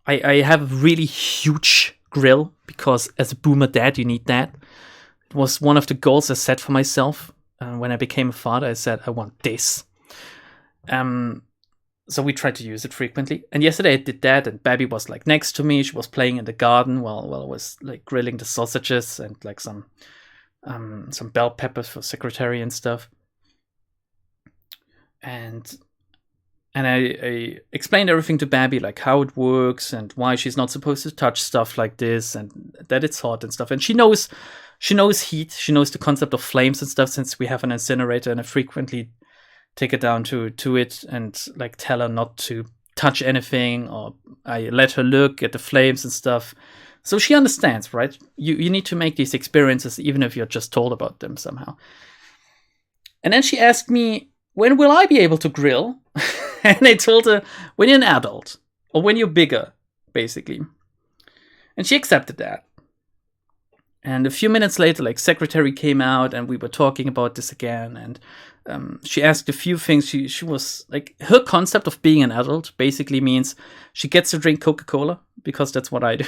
I have a really huge grill, because as a boomer dad, you need that. It was one of the goals I set for myself. When I became a father, I said, I want this. So we tried to use it frequently. And yesterday I did that, and Babby was like next to me. She was playing in the garden while I was like grilling the sausages and like some bell peppers for secretary and stuff. And I explained everything to Babby, like how it works and why she's not supposed to touch stuff like this and that it's hot and stuff. And she knows heat. She knows the concept of flames and stuff, since we have an incinerator, and I frequently take her down to it and like tell her not to touch anything, or I let her look at the flames and stuff. So she understands, right? You need to make these experiences even if you're just told about them somehow. And then she asked me, when will I be able to grill? And I told her, when you're an adult, or when you're bigger, basically. And she accepted that. And a few minutes later, like, secretary came out and we were talking about this again. And she asked a few things. She was like, her concept of being an adult basically means she gets to drink Coca-Cola, because that's what I do.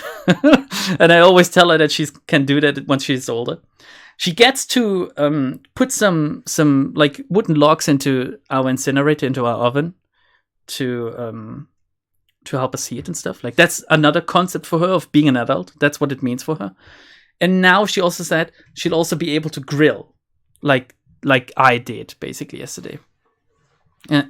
And I always tell her that she can do that once she's older. She gets to put some like wooden logs into our incinerator, into our oven, to help us heat and stuff. Like, that's another concept for her of being an adult. That's what it means for her. And now she also said she'll also be able to grill, like I did basically yesterday.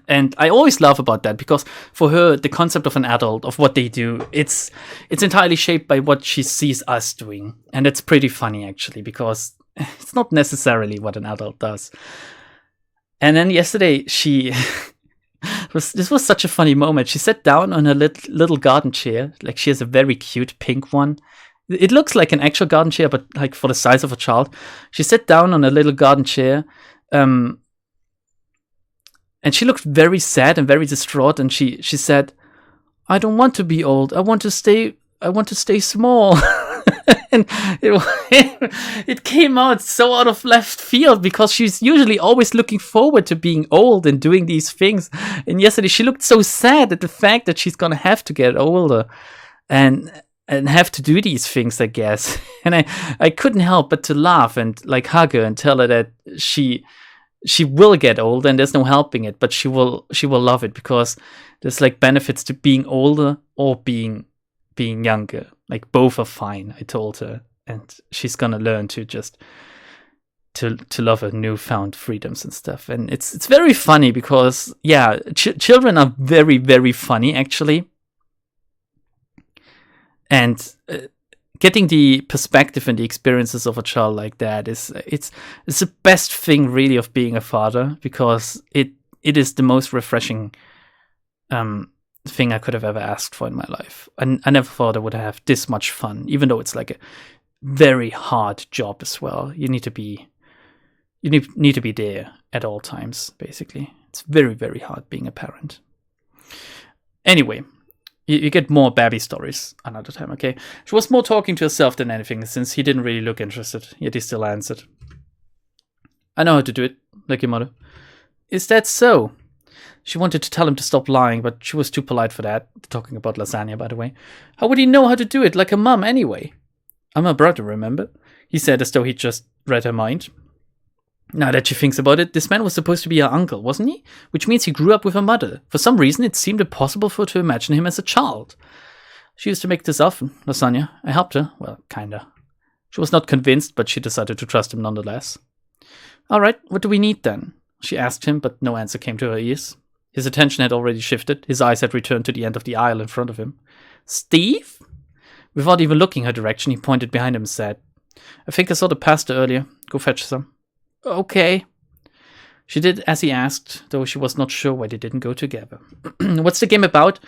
And I always laugh about that, because for her, the concept of an adult, of what they do, it's entirely shaped by what she sees us doing. And it's pretty funny, actually, because it's not necessarily what an adult does. And then yesterday, this was such a funny moment. She sat down on her little garden chair. Like, she has a very cute pink one. It looks like an actual garden chair, but like for the size of a child. She sat down on a little garden chair, and she looked very sad and very distraught. And she said, "I don't want to be old. I want to stay small." And it came out so out of left field, because she's usually always looking forward to being old and doing these things. And yesterday she looked so sad at the fact that she's gonna have to get older and have to do these things, I guess. And I couldn't help but to laugh and like hug her and tell her that she will get old and there's no helping it, but she will love it, because there's like benefits to being older or being younger. Like, both are fine, I told her, and she's gonna learn to just to love her newfound freedoms and stuff. And it's very funny, because yeah, children are very, very funny, actually. And getting the perspective and the experiences of a child like that it's the best thing, really, of being a father, because it is the most refreshing thing I could have ever asked for in my life. And I never thought I would have this much fun, even though it's like a very hard job as well. You need to be there at all times, basically. It's very, very hard being a parent. Anyway, You get more babby stories another time, okay? She was more talking to herself than anything, since he didn't really look interested, yet he still answered. I know how to do it, like your mother. Is that so? She wanted to tell him to stop lying, but she was too polite for that. Talking about lasagna, by the way. How would he know how to do it like a mum, anyway? I'm her brother, remember? He said, as though he'd just read her mind. Now that she thinks about it, this man was supposed to be her uncle, wasn't he? Which means he grew up with her mother. For some reason, it seemed impossible for her to imagine him as a child. She used to make this often, lasagna. I helped her. Well, kinda. She was not convinced, but she decided to trust him nonetheless. All right, what do we need then? She asked him, but no answer came to her ears. His attention had already shifted. His eyes had returned to the end of the aisle in front of him. Steve? Without even looking her direction, he pointed behind him and said, I think I saw the pasta earlier. Go fetch some. Okay. She did as he asked, though she was not sure why they didn't go together. What's the game about?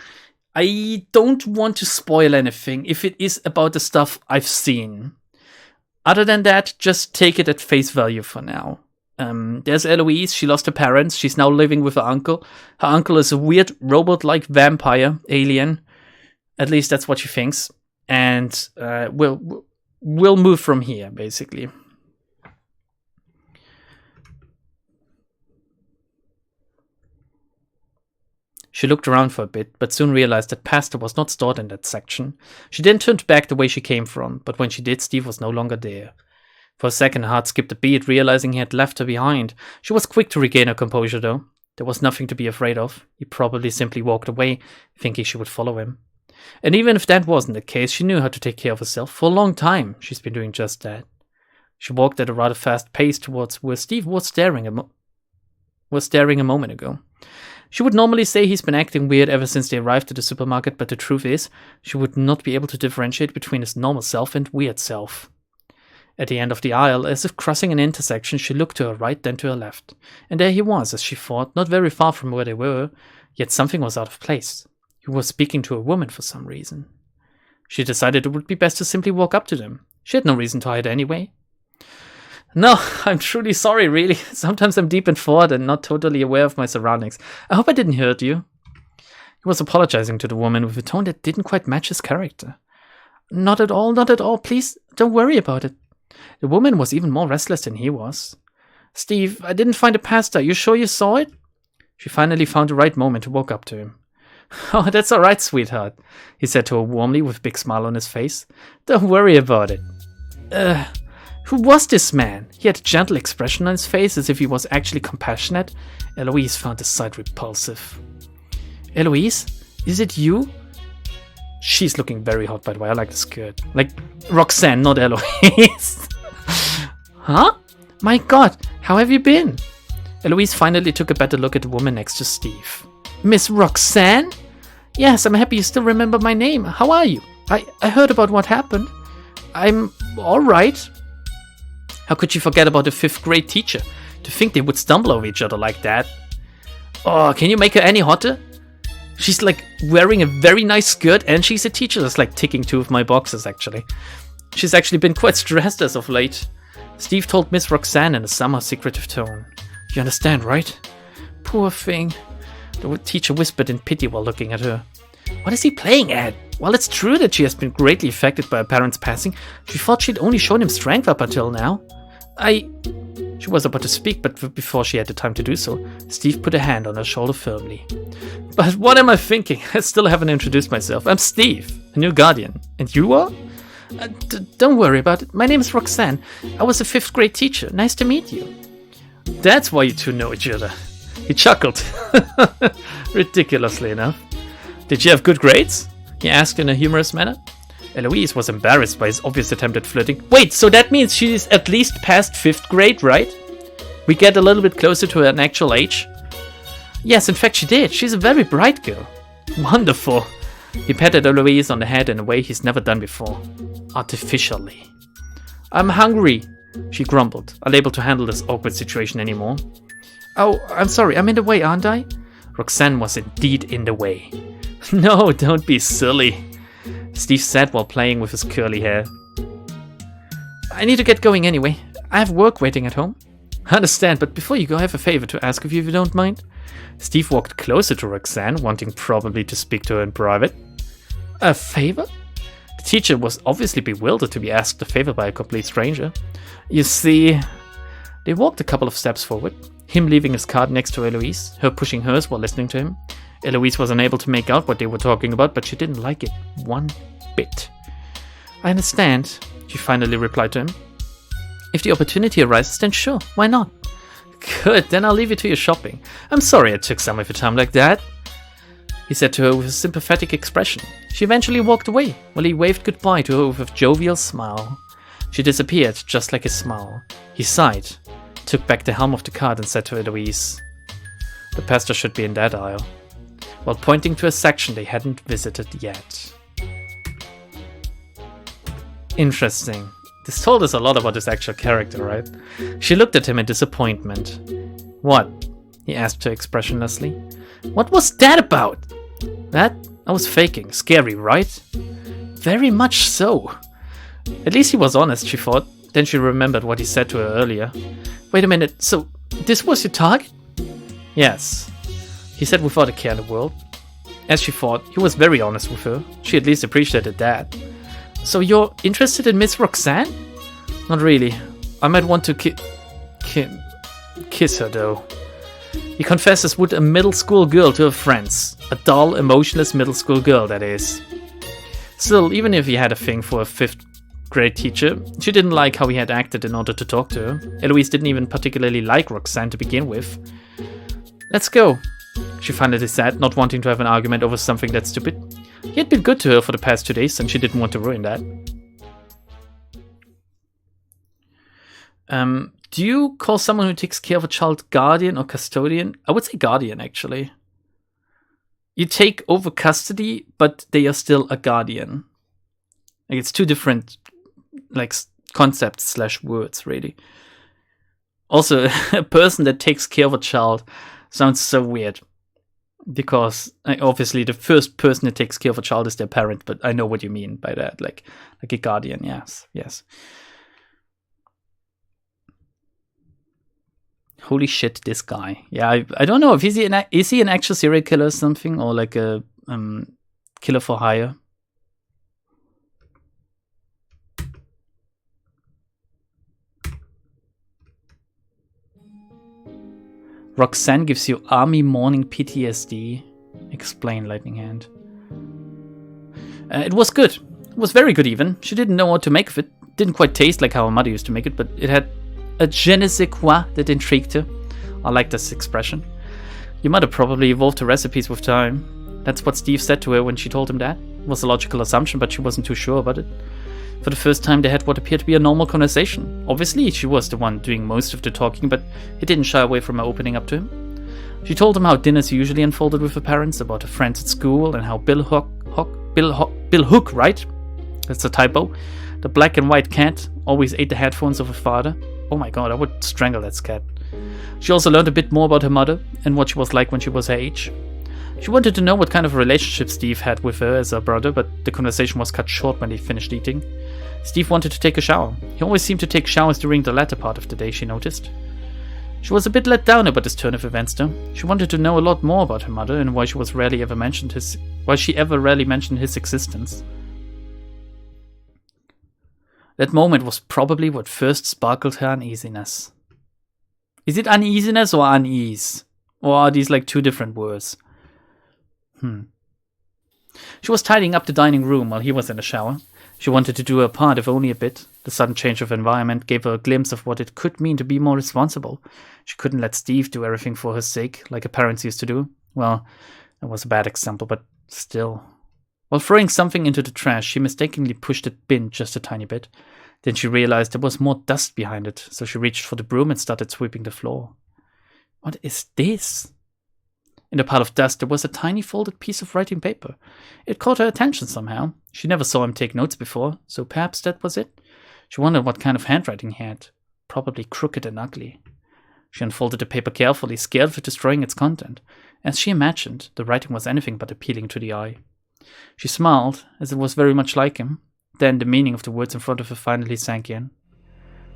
I don't want to spoil anything if it is about the stuff I've seen. Other than that, just take it at face value for now. There's Eloise. She lost her parents. She's now living with her uncle. Her uncle is a weird robot-like vampire alien. At least that's what she thinks. And we'll move from here, basically. She looked around for a bit, but soon realized that pasta was not stored in that section. She then turned back the way she came from, but when she did, Steve was no longer there. For a second, her heart skipped a beat, realizing he had left her behind. She was quick to regain her composure, though. There was nothing to be afraid of. He probably simply walked away, thinking she would follow him. And even if that wasn't the case, she knew how to take care of herself. For a long time, she's been doing just that. She walked at a rather fast pace towards where Steve was staring a moment ago. She would normally say he's been acting weird ever since they arrived at the supermarket, but the truth is, she would not be able to differentiate between his normal self and weird self. At the end of the aisle, as if crossing an intersection, she looked to her right, then to her left. And there he was, as she thought, not very far from where they were, yet something was out of place. He was speaking to a woman for some reason. She decided it would be best to simply walk up to them. She had no reason to hide anyway. No, I'm truly sorry, really. Sometimes I'm deep in thought and not totally aware of my surroundings. I hope I didn't hurt you. He was apologizing to the woman with a tone that didn't quite match his character. Not at all, not at all. Please, don't worry about it. The woman was even more restless than he was. Steve, I didn't find the pasta. You sure you saw it? She finally found the right moment to walk up to him. Oh, that's all right, sweetheart, he said to her warmly with a big smile on his face. Don't worry about it. Who was this man? He had a gentle expression on his face, as if he was actually compassionate. Eloise found the sight repulsive. Eloise? Is it you? She's looking very hot, by the way. I like the skirt. Like Roxanne, not Eloise. Huh? My God, how have you been? Eloise finally took a better look at the woman next to Steve. Miss Roxanne? Yes, I'm happy you still remember my name. How are you? I heard about what happened. I'm all right. How could you forget about the 5th grade teacher? To think they would stumble over each other like that. Oh, can you make her any hotter? She's like wearing a very nice skirt and she's a teacher. That's like ticking 2 of my boxes, actually. She's actually been quite stressed as of late. Steve told Miss Roxanne in a somewhat secretive tone. You understand, right? Poor thing. The teacher whispered in pity while looking at her. What is he playing at? While it's true that she has been greatly affected by her parents' passing, she thought she'd only shown him strength up until now. She was about to speak, but before she had the time to do so, Steve put a hand on her shoulder firmly. But what am I thinking? I still haven't introduced myself. I'm Steve, a new guardian. And you are? Don't worry about it. My name is Roxanne. I was a 5th grade teacher. Nice to meet you. That's why you two know each other. He chuckled. Ridiculously enough. Did you have good grades? He asked in a humorous manner. Eloise was embarrassed by his obvious attempt at flirting. Wait, so that means she's at least past 5th grade, right? We get a little bit closer to her actual age? Yes, in fact she did. She's a very bright girl. Wonderful. He patted Eloise on the head in a way he's never done before. Artificially. I'm hungry, she grumbled, unable to handle this awkward situation anymore. Oh, I'm sorry, I'm in the way, aren't I? Roxanne was indeed in the way. No, don't be silly, Steve said while playing with his curly hair. I need to get going anyway. I have work waiting at home. I understand, but before you go, I have a favor to ask of you if you don't mind. Steve walked closer to Roxanne, wanting probably to speak to her in private. A favor? The teacher was obviously bewildered to be asked a favor by a complete stranger. You see... They walked a couple of steps forward, him leaving his card next to Eloise, her pushing hers while listening to him. Eloise was unable to make out what they were talking about, but she didn't like it one bit. I understand, she finally replied to him. If the opportunity arises, then sure, why not? Good, then I'll leave you to your shopping. I'm sorry I took some of your time like that, he said to her with a sympathetic expression. She eventually walked away, while he waved goodbye to her with a jovial smile. She disappeared, just like his smile. He sighed, took back the helm of the cart and said to Eloise, the pastor should be in that aisle, while pointing to a section they hadn't visited yet. Interesting. This told us a lot about his actual character, right? She looked at him in disappointment. What? He asked her expressionlessly. What was that about? That? I was faking. Scary, right? Very much so. At least he was honest, she thought. Then she remembered what he said to her earlier. Wait a minute, so this was your target? Yes, he said without a care in the world. As she thought, he was very honest with her. She at least appreciated that. So you're interested in Miss Roxanne? Not really. I might want to kiss her, though. He confessed as would a middle school girl to her friends. A dull, emotionless middle school girl, that is. Still, even if he had a thing for a 5th grade teacher, she didn't like how he had acted in order to talk to her. Eloise didn't even particularly like Roxanne to begin with. Let's go, she finally said, not wanting to have an argument over something that stupid. He had been good to her for the past 2 days, and she didn't want to ruin that. Do you call someone who takes care of a child guardian or custodian? I would say guardian, actually. You take over custody, but they are still a guardian. Like, it's two different, like, concepts / words, really. Also, a person that takes care of a child sounds so weird. Because, obviously, the first person that takes care of a child is their parent, but I know what you mean by that. Like a guardian, yes. Holy shit, this guy. Yeah, I don't know if is he an actual serial killer or something, or like a killer for hire. Roxanne gives you army morning PTSD. Explain, Lightning Hand. It was good. It was very good even. She didn't know what to make of it. Didn't quite taste like how her mother used to make it, but it had a je ne sais quoi that intrigued her. I like this expression. Your mother probably evolved her recipes with time. That's what Steve said to her when she told him that. It was a logical assumption, but she wasn't too sure about it. For the first time, they had what appeared to be a normal conversation. Obviously, she was the one doing most of the talking, but he didn't shy away from her opening up to him. She told him how dinners usually unfolded with her parents, about her friends at school, and how Bill Hook, right? That's a typo. The black and white cat always ate the headphones of her father. Oh my god, I would strangle that cat. She also learned a bit more about her mother and what she was like when she was her age. She wanted to know what kind of relationship Steve had with her as a brother, but the conversation was cut short when they finished eating. Steve wanted to take a shower. He always seemed to take showers during the latter part of the day, she noticed. She was a bit let down about this turn of events, though. She wanted to know a lot more about her mother and why she ever rarely mentioned his existence. That moment was probably what first sparkled her uneasiness. Is it uneasiness or unease? Or are these like two different words? She was tidying up the dining room while he was in the shower. She wanted to do her part, if only a bit. The sudden change of environment gave her a glimpse of what it could mean to be more responsible. She couldn't let Steve do everything for her sake, like her parents used to do. Well, that was a bad example, but still. While throwing something into the trash, she mistakenly pushed the bin just a tiny bit. Then she realized there was more dust behind it, so she reached for the broom and started sweeping the floor. What is this? In the pile of dust, there was a tiny folded piece of writing paper. It caught her attention somehow. She never saw him take notes before, so perhaps that was it. She wondered what kind of handwriting he had. Probably crooked and ugly. She unfolded the paper carefully, scared of destroying its content. As she imagined, the writing was anything but appealing to the eye. She smiled, as it was very much like him. Then the meaning of the words in front of her finally sank in.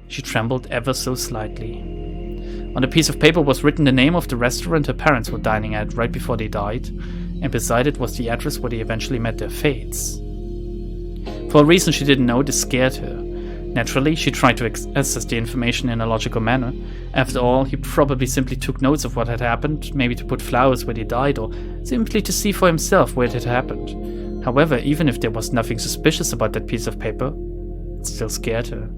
She trembled ever so slightly. On the piece of paper was written the name of the restaurant her parents were dining at right before they died, and beside it was the address where they eventually met their fates. For a reason she didn't know, this scared her. Naturally, she tried to access the information in a logical manner. After all, he probably simply took notes of what had happened, maybe to put flowers where they died, or simply to see for himself where it had happened. However, even if there was nothing suspicious about that piece of paper, it still scared her.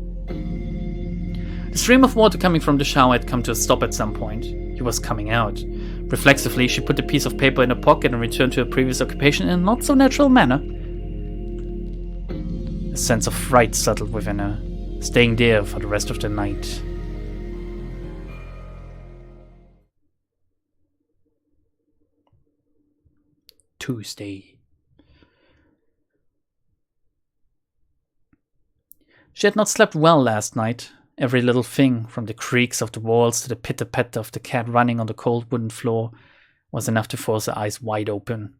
The stream of water coming from the shower had come to a stop at some point. He was coming out. Reflexively, she put the piece of paper in her pocket and returned to her previous occupation in a not-so-natural manner. A sense of fright settled within her, staying there for the rest of the night. Tuesday. She had not slept well last night. Every little thing, from the creaks of the walls to the pitter-patter of the cat running on the cold wooden floor, was enough to force her eyes wide open.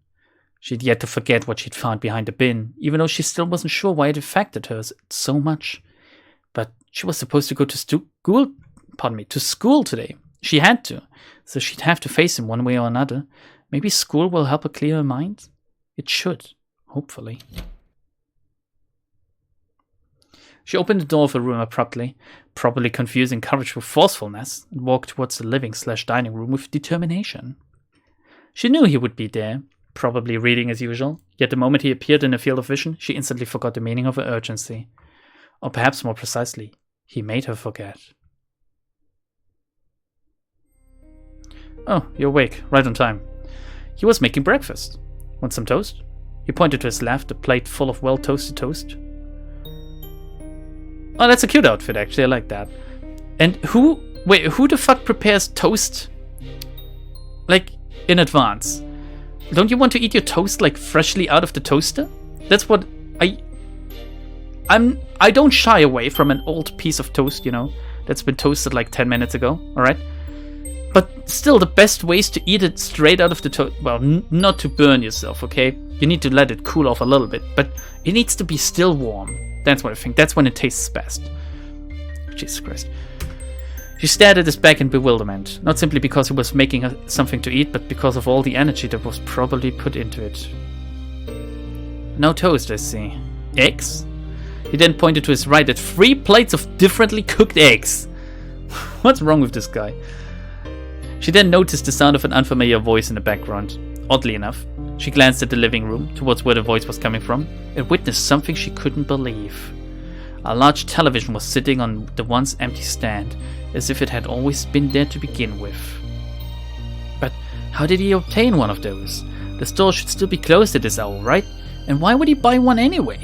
She'd yet to forget what she'd found behind the bin, even though she still wasn't sure why it affected her so much. But she was supposed to go to school today. She had to, so she'd have to face him one way or another. Maybe school will help her clear her mind? It should, hopefully. She opened the door of her room abruptly, probably confusing courage with forcefulness, and walked towards the living/dining room with determination. She knew he would be there, probably reading as usual, yet the moment he appeared in her field of vision, she instantly forgot the meaning of her urgency. Or perhaps more precisely, he made her forget. Oh, you're awake, right on time. He was making breakfast. Want some toast? He pointed to his left, a plate full of well-toasted toast. Oh, that's a cute outfit, actually. I like that. And who the fuck prepares toast, like, in advance? Don't you want to eat your toast, like, freshly out of the toaster? That's what I don't shy away from an old piece of toast, you know, that's been toasted like 10 minutes ago, alright? But still, the best way is to eat it straight out of the toast. Well, not to burn yourself, okay? You need to let it cool off a little bit, but it needs to be still warm. That's what I think. That's when it tastes best. Jesus Christ. She stared at his back in bewilderment, not simply because he was making her something to eat, but because of all the energy that was probably put into it. No toast, I see. Eggs? He then pointed to his right at 3 plates of differently cooked eggs. What's wrong with this guy? She then noticed the sound of an unfamiliar voice in the background. Oddly enough, she glanced at the living room, towards where the voice was coming from, and witnessed something she couldn't believe. A large television was sitting on the once empty stand, as if it had always been there to begin with. But how did he obtain one of those? The store should still be closed at this hour, right? And why would he buy one anyway?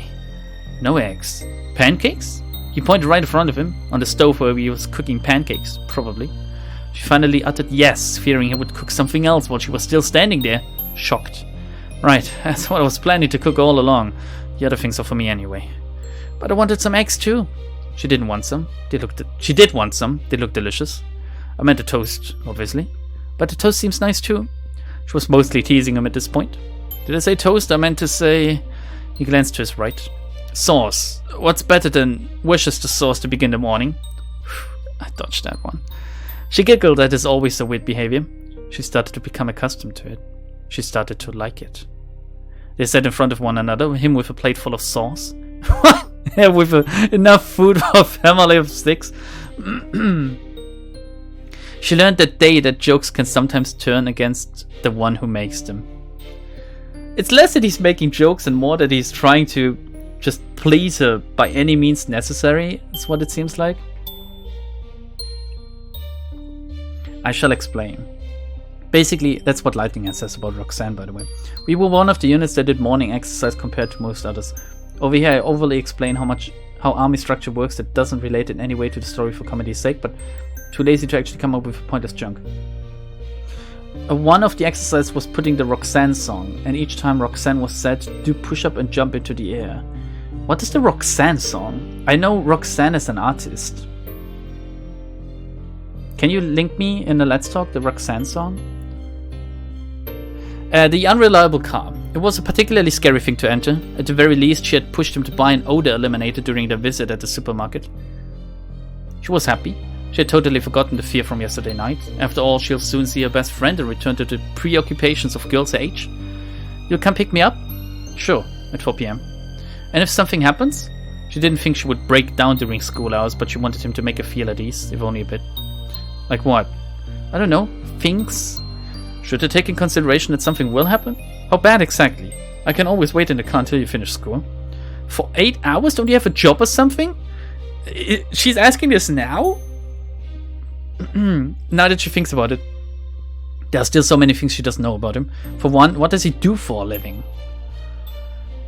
No eggs. Pancakes? He pointed right in front of him, on the stove where he was cooking pancakes, probably. She finally uttered yes, fearing he would cook something else while she was still standing there, shocked. Right, that's what I was planning to cook all along. The other things are for me anyway. But I wanted some eggs too. She did want some. They looked delicious. I meant the toast, obviously. But the toast seems nice too. She was mostly teasing him at this point. Did I say toast? I meant to say... He glanced to his right. Sauce. What's better than Worcester sauce to begin the morning? I dodged that one. She giggled at his always so weird behavior. She started to become accustomed to it. She started to like it. They sat in front of one another, him with a plate full of sauce. Yeah, with enough food for a family of 6. She learned that day that jokes can sometimes turn against the one who makes them. It's less that he's making jokes and more that he's trying to just please her by any means necessary, is what it seems like. I shall explain. Basically, that's what Lightning says about Roxanne, by the way. We were one of the units that did morning exercise compared to most others. Over here I overly explain how army structure works that doesn't relate in any way to the story for comedy's sake, but too lazy to actually come up with pointless junk. One of the exercises was putting the Roxanne song, and each time Roxanne was said, do push up and jump into the air. What is the Roxanne song? I know Roxanne is an artist. Can you link me in the Let's Talk the Roxanne song? The unreliable car. It was a particularly scary thing to enter. At the very least, she had pushed him to buy an odor eliminator during their visit at the supermarket. She was happy. She had totally forgotten the fear from yesterday night. After all, she'll soon see her best friend and return to the preoccupations of girls' age. You'll come pick me up? Sure, at 4 p.m. And if something happens? She didn't think she would break down during school hours, but she wanted him to make her feel at ease, if only a bit. Like what? I don't know. Things? Should I take in consideration that something will happen? How bad exactly? I can always wait in the car until you finish school. For 8 hours? Don't you have a job or something? She's asking this now? Now that she thinks about it. There are still so many things she doesn't know about him. For one, what does he do for a living?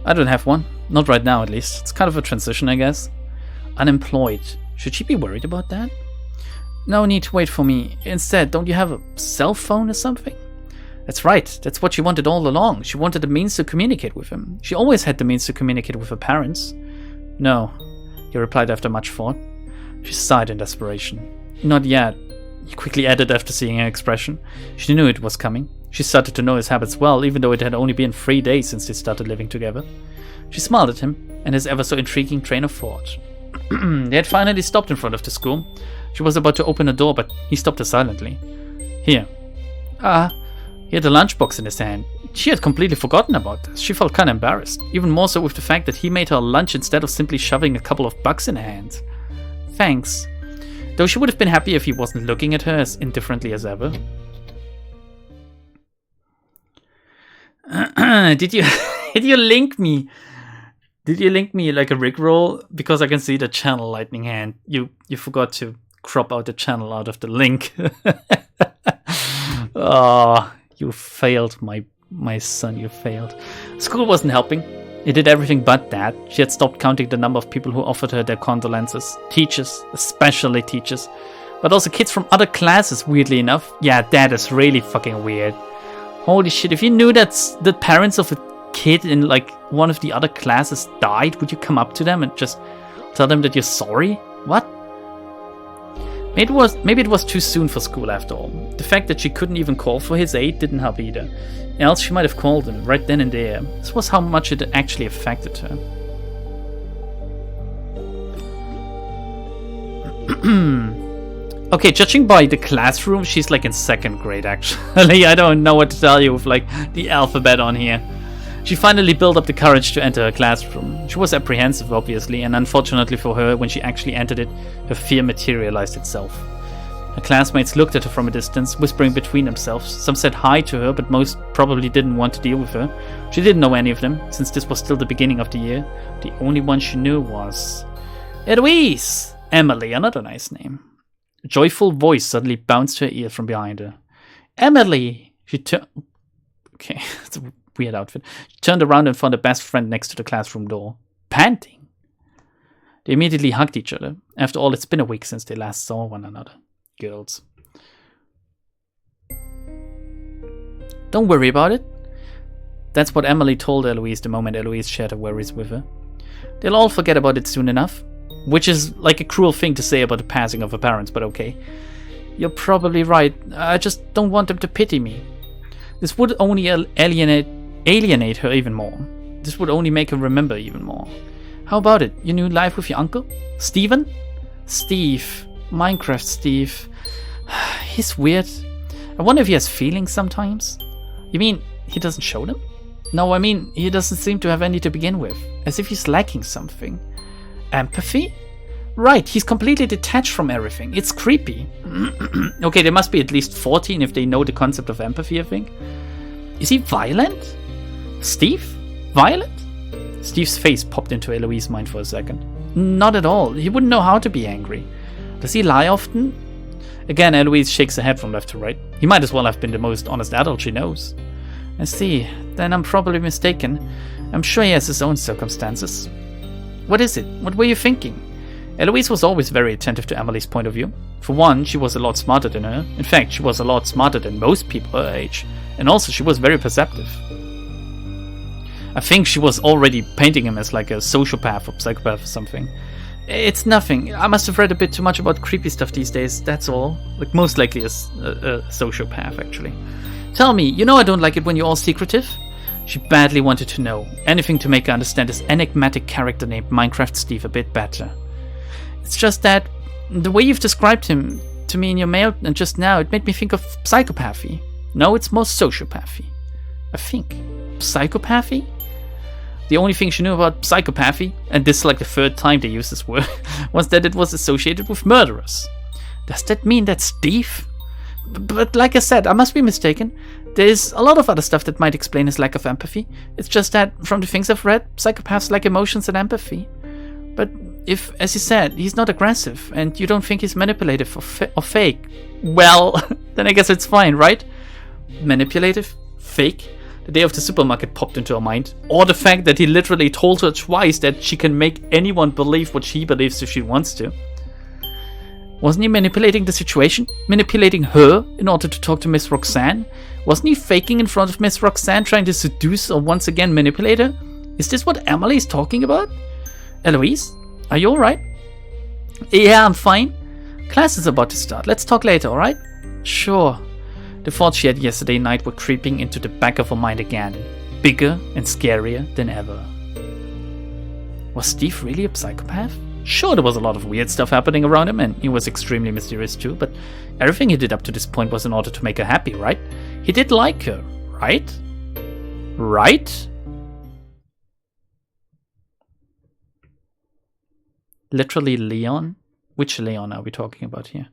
I don't have one. Not right now, at least. It's kind of a transition, I guess. Unemployed. Should she be worried about that? No need to wait for me. Instead, don't you have a cell phone or something? That's right. That's what she wanted all along. She wanted the means to communicate with him. She always had the means to communicate with her parents. No, he replied after much thought. She sighed in desperation. Not yet, he quickly added after seeing her expression. She knew it was coming. She started to know his habits well, even though it had only been 3 days since they started living together. She smiled at him and his ever so intriguing train of thought. They had finally stopped in front of the school. She was about to open a door, but he stopped her silently. Here. He had a lunchbox in his hand. She had completely forgotten about this. She felt kind of embarrassed, even more so with the fact that he made her lunch instead of simply shoving a couple of bucks in her hand. Thanks. Though she would have been happy if he wasn't looking at her as indifferently as ever. Did you link me? Did you link me like a rickroll? Because I can see the channel lightning hand. You forgot to crop out the channel out of the link. Oh, you failed, my son, you failed. School wasn't helping. It did everything but that. She had stopped counting the number of people who offered her their condolences. Teachers, especially teachers. But also kids from other classes, weirdly enough. Yeah, that is really fucking weird. Holy shit, if you knew that the parents of a kid in like one of the other classes died, would you come up to them and just tell them that you're sorry? What? Maybe it was too soon for school after all. The fact that she couldn't even call for his aid didn't help either. Else she might have called him right then and there. This was how much it actually affected her. Okay, judging by the classroom, she's like in 2nd grade actually. I don't know what to tell you with like the alphabet on here. She finally built up the courage to enter her classroom. She was apprehensive, obviously, and unfortunately for her, when she actually entered it, her fear materialized itself. Her classmates looked at her from a distance, whispering between themselves. Some said hi to her, but most probably didn't want to deal with her. She didn't know any of them, since this was still the beginning of the year. The only one she knew was... Eloise! Emily, another nice name. A joyful voice suddenly bounced her ear from behind her. Emily! She turned... Okay, it's a weird outfit. She turned around and found her best friend next to the classroom door, panting. They immediately hugged each other. After all, it's been a week since they last saw one another. Girls. Don't worry about it. That's what Emily told Eloise the moment Eloise shared her worries with her. They'll all forget about it soon enough. Which is like a cruel thing to say about the passing of her parents, but okay. You're probably right. I just don't want them to pity me. This would only alienate her even more. This would only make her remember even more. How about it? Your new life with your uncle? Steven? Steve. Minecraft Steve. He's weird. I wonder if he has feelings sometimes. You mean he doesn't show them? No, I mean he doesn't seem to have any to begin with. As if he's lacking something. Empathy? Right, he's completely detached from everything. It's creepy. Okay, they must be at least 14 if they know the concept of empathy, I think. Is he violent? Steve? Violent? Steve's face popped into Eloise's mind for a second. Not at all. He wouldn't know how to be angry. Does he lie often? Again, Eloise shakes her head from left to right. He might as well have been the most honest adult she knows. I see. Then I'm probably mistaken. I'm sure he has his own circumstances. What is it? What were you thinking? Eloise was always very attentive to Emily's point of view. For one, she was a lot smarter than her. In fact, she was a lot smarter than most people her age. And also, she was very perceptive. I think she was already painting him as like a sociopath or psychopath or something. It's nothing. I must have read a bit too much about creepy stuff these days, that's all. Like, most likely a sociopath, actually. Tell me, you know I don't like it when you're all secretive? She badly wanted to know. Anything to make her understand this enigmatic character named Minecraft Steve a bit better. It's just that the way you've described him to me in your mail just now, it made me think of psychopathy. No, it's more sociopathy. I think. psychopathy? The only thing she knew about psychopathy, and this is like the third time they used this word, was that it was associated with murderers. Does that mean that Steve? But like I said, I must be mistaken. There's a lot of other stuff that might explain his lack of empathy. It's just that, from the things I've read, psychopaths lack emotions and empathy. But if, as you said, he's not aggressive, and you don't think he's manipulative or fake, well, then I guess it's fine, right? Manipulative? Fake? The day of the supermarket popped into her mind. Or the fact that he literally told her twice that she can make anyone believe what she believes if she wants to. Wasn't he manipulating the situation? Manipulating her in order to talk to Miss Roxanne? Wasn't he faking in front of Miss Roxanne, trying to seduce or once again manipulate her? Is this what Emily is talking about? Eloise, are you alright? Yeah, I'm fine. Class is about to start. Let's talk later, alright? Sure. The thoughts she had yesterday night were creeping into the back of her mind again, bigger and scarier than ever. Was Steve really a psychopath? Sure, there was a lot of weird stuff happening around him, and he was extremely mysterious too, but everything he did up to this point was in order to make her happy, right? He did like her, right? Right? Literally Leon? Which Leon are we talking about here?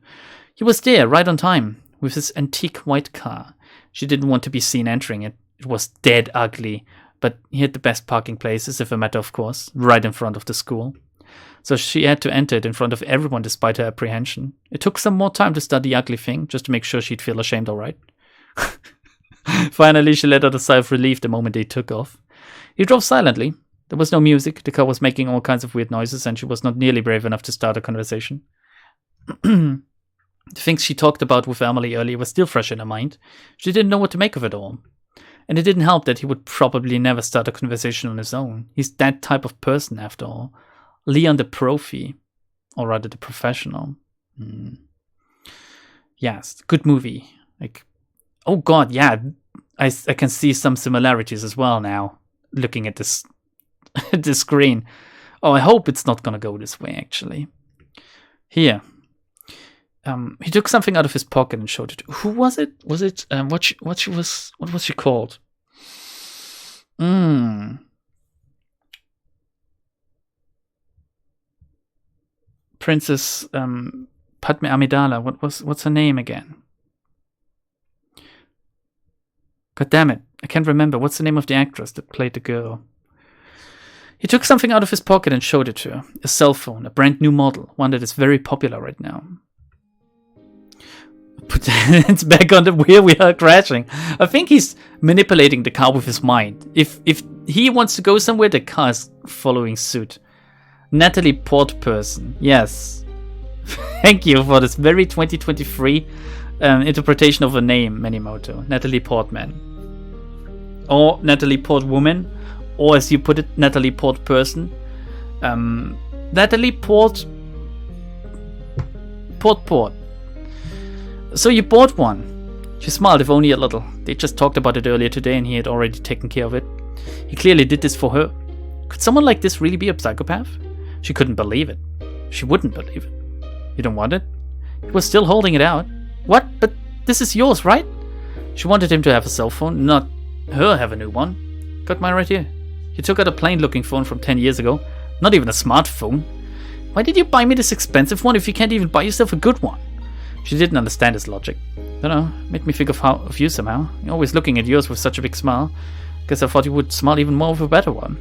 He was there, right on time, with his antique white car. She didn't want to be seen entering it. It was dead ugly, but he had the best parking places, if a matter of course, right in front of the school. So she had to enter it in front of everyone despite her apprehension. It took some more time to start the ugly thing, just to make sure she'd feel ashamed, alright? Finally, she let out a sigh of relief the moment they took off. He drove silently. There was no music, the car was making all kinds of weird noises, and she was not nearly brave enough to start a conversation. The things she talked about with Emily earlier were still fresh in her mind. She didn't know what to make of it all. And it didn't help that he would probably never start a conversation on his own. He's that type of person, after all. Leon the Profi, or rather the professional. Yes, good movie. Like, oh god, yeah, I can see some similarities as well now, looking at this this screen. Oh, I hope it's not gonna go this way, actually. Here. He took something out of his pocket and showed it. Who was it? Was it what was she called? Princess Padme Amidala. What's her name again? God damn it, I can't remember. What's the name of the actress that played the girl? He took something out of his pocket and showed it to her. A cell phone, a brand new model, one that is very popular right now. Put it's back on the wheel, we are crashing. I think he's manipulating the car with his mind. If he wants to go somewhere, the car is following suit. Natalie Portperson, yes. Thank you for this very 2023 interpretation of a name, Manimoto. Natalie Portman. Or Natalie Portwoman. Or as you put it, Natalie Portperson. Natalie Port. So you bought one. She smiled, if only a little. They just talked about it earlier today and he had already taken care of it. He clearly did this for her. Could someone like this really be a psychopath? She couldn't believe it. She wouldn't believe it. You don't want it? He was still holding it out. What? But this is yours, right? She wanted him to have a cell phone, not her have a new one. Got mine right here. He took out a plain-looking phone from 10 years ago. Not even a smartphone. Why did you buy me this expensive one if you can't even buy yourself a good one? She didn't understand his logic. Dunno, made me think of you somehow. You're always looking at yours with such a big smile. Guess I thought you would smile even more with a better one.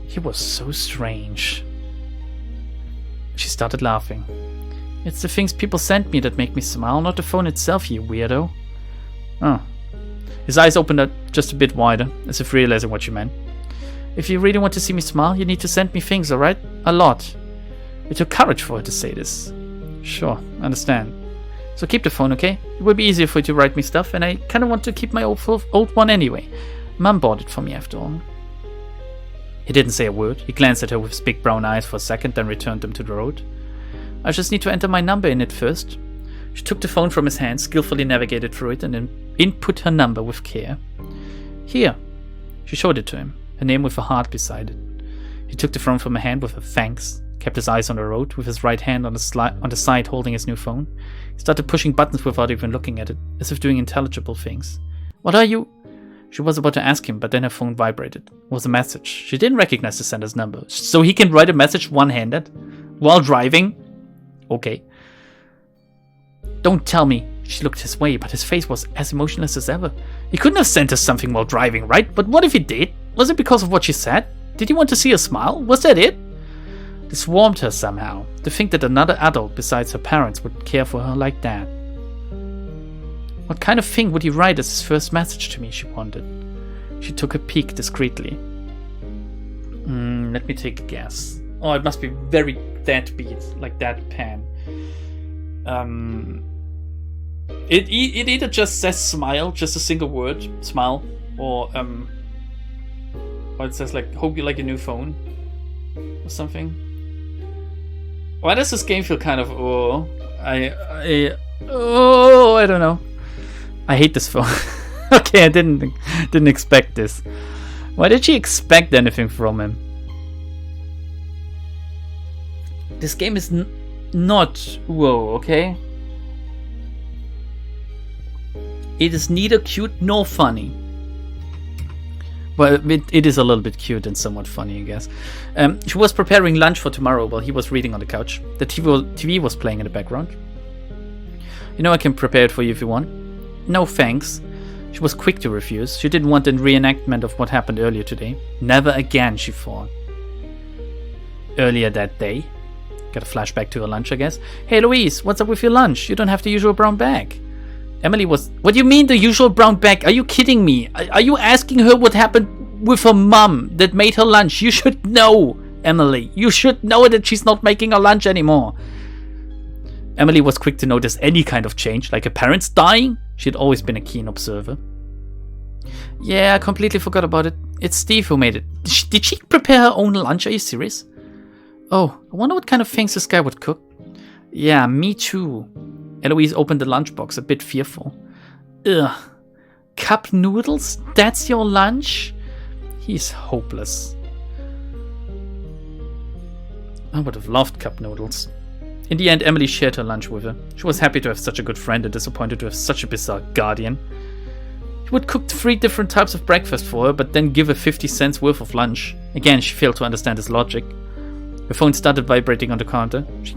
He was so strange. She started laughing. It's the things people send me that make me smile, not the phone itself, you weirdo. Oh. His eyes opened up just a bit wider, as if realizing what she meant. If you really want to see me smile, you need to send me things, alright? A lot. It took courage for her to say this. Sure, understand. So keep the phone, okay? It will be easier for you to write me stuff, and I kinda want to keep my old one anyway. Mum bought it for me after all. He didn't say a word. He glanced at her with his big brown eyes for a second, then returned them to the road. I just need to enter my number in it first. She took the phone from his hand, skillfully navigated through it, and then input her number with care. Here. She showed it to him, her name with a heart beside it. He took the phone from her hand with a thanks, kept his eyes on the road, with his right hand on the side holding his new phone. He started pushing buttons without even looking at it, as if doing intelligible things. What are you? She was about to ask him, but then her phone vibrated. It was a message. She didn't recognize the sender's number. So he can write a message one-handed while driving? Okay. Don't tell me. She looked his way, but his face was as emotionless as ever. He couldn't have sent her something while driving, right? But what if he did? Was it because of what she said? Did he want to see her smile? Was that it? This warmed her somehow, to think that another adult besides her parents would care for her like that. What kind of thing would he write as his first message to me, she wondered. She took a peek discreetly. Let me take a guess. Oh, it must be very deadbeat, like deadpan. It either just says smile, just a single word, smile, or it says like, hope you like your new phone, or something. Why does this game feel kind of, I don't know. I hate this phone. Okay, I didn't expect this. Why did she expect anything from him? This game is not whoa, okay? It is neither cute nor funny. Well, it is a little bit cute and somewhat funny, I guess. She was preparing lunch for tomorrow while he was reading on the couch. The TV was playing in the background. You know, I can prepare it for you if you want. No thanks. She was quick to refuse. She didn't want a reenactment of what happened earlier today. Never again, she thought. Earlier that day. Got a flashback to her lunch, I guess. Hey Louise, what's up with your lunch? You don't have the usual brown bag. Emily was... What do you mean the usual brown bag? Are you kidding me? Are you asking her what happened with her mum that made her lunch? You should know, Emily. You should know that she's not making her lunch anymore. Emily was quick to notice any kind of change, like her parents dying. She had always been a keen observer. Yeah, I completely forgot about it. It's Steve who made it. Did she prepare her own lunch? Are you serious? Oh, I wonder what kind of things this guy would cook. Yeah, me too. Eloise opened the lunchbox, a bit fearful. Ugh. Cup noodles? That's your lunch? He's hopeless. I would have loved cup noodles. In the end, Emily shared her lunch with her. She was happy to have such a good friend and disappointed to have such a bizarre guardian. He would cook 3 different types of breakfast for her, but then give her 50 cents worth of lunch. Again, she failed to understand his logic. Her phone started vibrating on the counter. She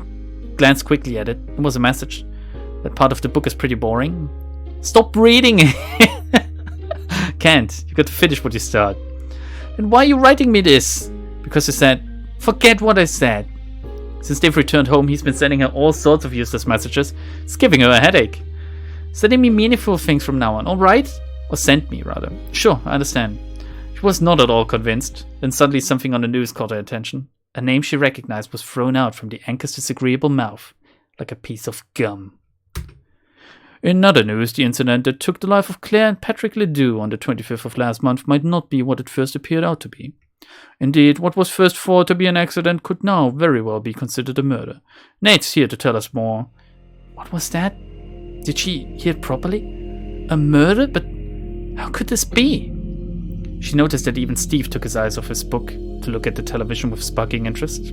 glanced quickly at it. It was a message. That part of the book is pretty boring. Stop reading it! Can't. You got to finish what you start. And why are you writing me this? Because you said, forget what I said. Since they've returned home, he's been sending her all sorts of useless messages. It's giving her a headache. Sending me meaningful things from now on, alright? Or send me, rather. Sure, I understand. She was not at all convinced. Then suddenly something on the news caught her attention. A name she recognized was thrown out from the anchor's disagreeable mouth, like a piece of gum. In other news, the incident that took the life of Claire and Patrick Ledoux on the 25th of last month might not be what it first appeared out to be. Indeed, what was first thought to be an accident could now very well be considered a murder. Nate's here to tell us more. What was that? Did she hear it properly? A murder? But how could this be? She noticed that even Steve took his eyes off his book to look at the television with sparking interest.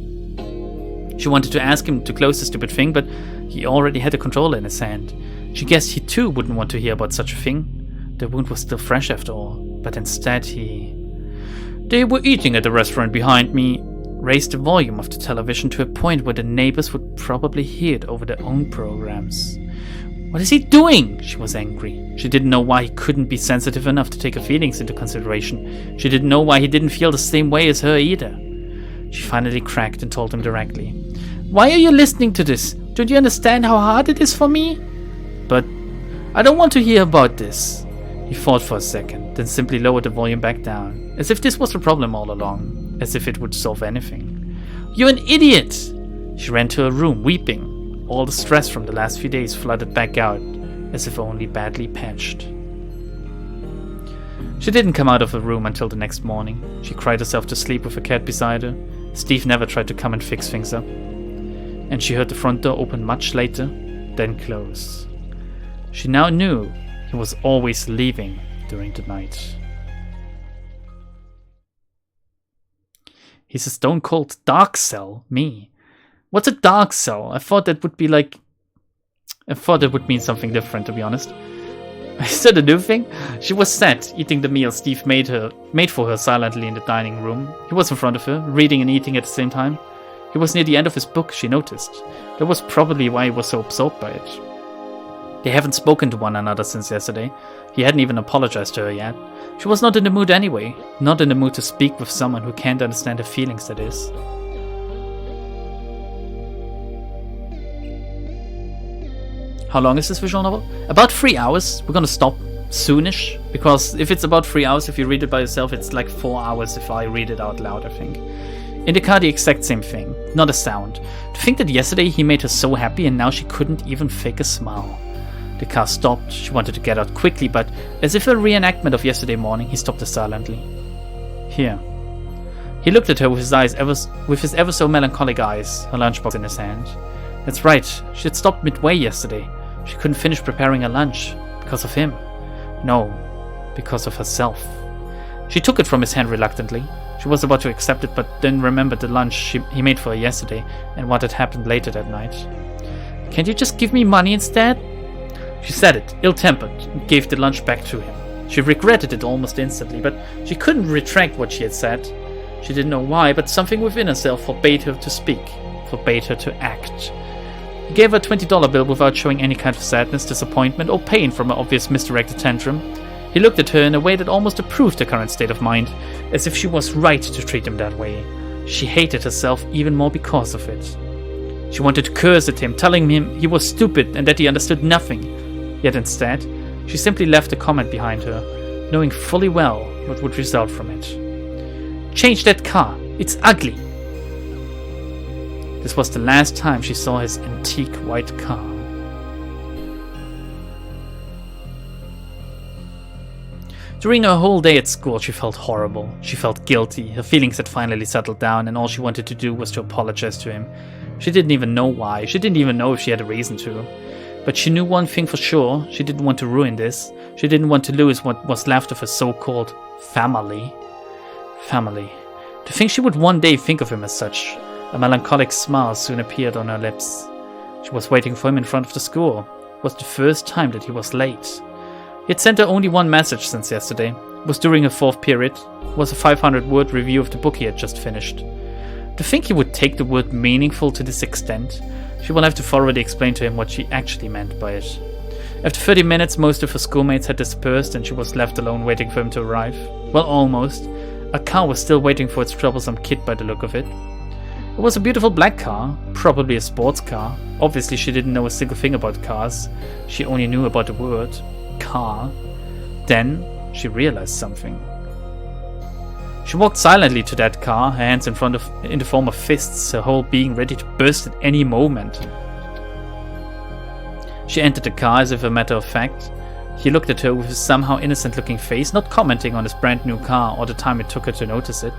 She wanted to ask him to close the stupid thing, but he already had a controller in his hand. She guessed he too wouldn't want to hear about such a thing. The wound was still fresh after all, but instead he... They were eating at the restaurant behind me. Raised the volume of the television to a point where the neighbors would probably hear it over their own programs. What is he doing? She was angry. She didn't know why he couldn't be sensitive enough to take her feelings into consideration. She didn't know why he didn't feel the same way as her either. She finally cracked and told him directly. Why are you listening to this? Don't you understand how hard it is for me? But I don't want to hear about this. He thought for a second, then simply lowered the volume back down, as if this was the problem all along, as if it would solve anything. You're an idiot! She ran to her room, weeping. All the stress from the last few days flooded back out, as if only badly patched. She didn't come out of her room until the next morning. She cried herself to sleep with her cat beside her. Steve never tried to come and fix things up. And she heard the front door open much later, then close. She now knew he was always leaving during the night. He's a stone-cold dark cell. Me. What's a dark cell? I thought that would mean something different, to be honest. Is that a new thing? She was sat, eating the meal Steve made for her silently in the dining room. He was in front of her, reading and eating at the same time. He was near the end of his book, she noticed. That was probably why he was so absorbed by it. They haven't spoken to one another since yesterday. He hadn't even apologized to her yet. She was not in the mood anyway. Not in the mood to speak with someone who can't understand her feelings, that is. How long is this visual novel? About 3 hours. We're gonna stop soonish, because if it's about 3 hours, if you read it by yourself, it's like 4 hours if I read it out loud, I think. In the car, the exact same thing. Not a sound. To think that yesterday he made her so happy and now she couldn't even fake a smile. The car stopped. She wanted to get out quickly, but as if a reenactment of yesterday morning, he stopped her silently. Here. He looked at her with his ever so melancholic eyes, her lunchbox in his hand. That's right, she had stopped midway yesterday. She couldn't finish preparing her lunch. Because of him. No, because of herself. She took it from his hand reluctantly. She was about to accept it, but then remembered the lunch he made for her yesterday and what had happened later that night. Can't you just give me money instead? She said it, ill-tempered, and gave the lunch back to him. She regretted it almost instantly, but she couldn't retract what she had said. She didn't know why, but something within herself forbade her to speak, forbade her to act. He gave her a $20 bill without showing any kind of sadness, disappointment, or pain from her obvious misdirected tantrum. He looked at her in a way that almost approved her current state of mind, as if she was right to treat him that way. She hated herself even more because of it. She wanted to curse at him, telling him he was stupid and that he understood nothing. Yet instead, she simply left a comment behind her, knowing fully well what would result from it. Change that car. It's ugly. This was the last time she saw his antique white car. During her whole day at school, she felt horrible. She felt guilty. Her feelings had finally settled down, and all she wanted to do was to apologize to him. She didn't even know why. She didn't even know if she had a reason to. But she knew one thing for sure. She didn't want to ruin this. She didn't want to lose what was left of her so-called family. Family. To think she would one day think of him as such. A melancholic smile soon appeared on her lips. She was waiting for him in front of the school. It was the first time that he was late. He had sent her only one message since yesterday. It was during her 4th period. It was a 500-word review of the book he had just finished. To think he would take the word meaningful to this extent, she will have to thoroughly explain to him what she actually meant by it. After 30 minutes, most of her schoolmates had dispersed and she was left alone waiting for him to arrive. Well, almost. A car was still waiting for its troublesome kid by the look of it. It was a beautiful black car, probably a sports car. Obviously she didn't know a single thing about cars. She only knew about the word car. Then she realized something. She walked silently to that car, her hands in the form of fists, her whole being ready to burst at any moment. She entered the car as if a matter of fact. He looked at her with his somehow innocent-looking face, not commenting on his brand-new car or the time it took her to notice it.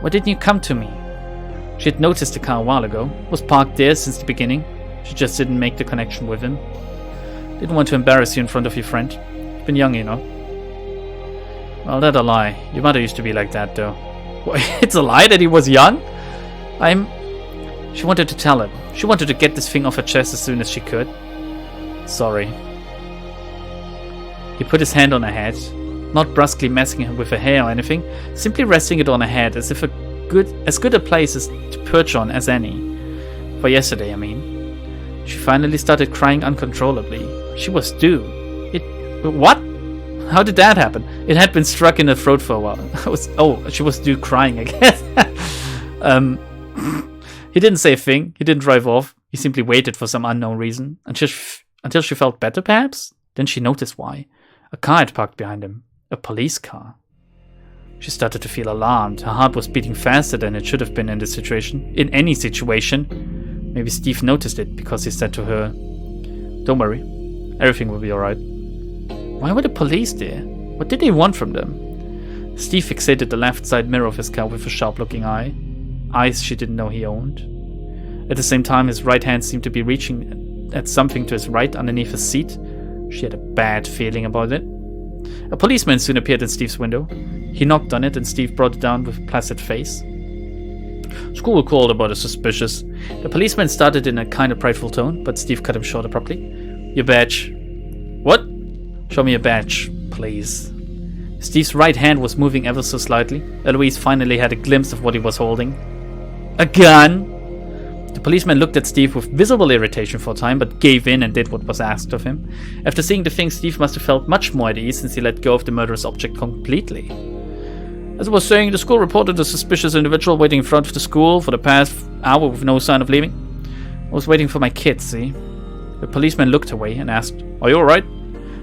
Why didn't you come to me? She had noticed the car a while ago, was parked there since the beginning. She just didn't make the connection with him. Didn't want to embarrass you in front of your friend. You've been young, you know. Well, that's a lie. Your mother used to be like that, though. It's a lie that he was young? She wanted to tell him. She wanted to get this thing off her chest as soon as she could. Sorry. He put his hand on her head, not brusquely messing her with her hair or anything, simply resting it on her head as if as good a place to perch on as any. For yesterday, I mean. She finally started crying uncontrollably. She was due. What? How did that happen? It had been stuck in her throat for a while. She was due crying, I guess. He didn't say a thing. He didn't drive off. He simply waited for some unknown reason. Until she felt better, perhaps? Then she noticed why. A car had parked behind him. A police car. She started to feel alarmed. Her heart was beating faster than it should have been in this situation. In any situation. Maybe Steve noticed it because he said to her, "Don't worry. Everything will be alright." Why were the police there? What did they want from them? Steve fixated the left side mirror of his car with a sharp-looking eye. Eyes she didn't know he owned. At the same time, his right hand seemed to be reaching at something to his right underneath his seat. She had a bad feeling about it. A policeman soon appeared in Steve's window. He knocked on it and Steve brought it down with a placid face. School called about us suspicious. The policeman started in a kind of prideful tone, but Steve cut him short abruptly. Your badge. What? Show me a badge, please. Steve's right hand was moving ever so slightly. Eloise finally had a glimpse of what he was holding. A gun! The policeman looked at Steve with visible irritation for a time, but gave in and did what was asked of him. After seeing the thing, Steve must have felt much more at ease since he let go of the murderous object completely. As I was saying, the school reported a suspicious individual waiting in front of the school for the past hour with no sign of leaving. I was waiting for my kids, see? The policeman looked away and asked, "Are you alright?"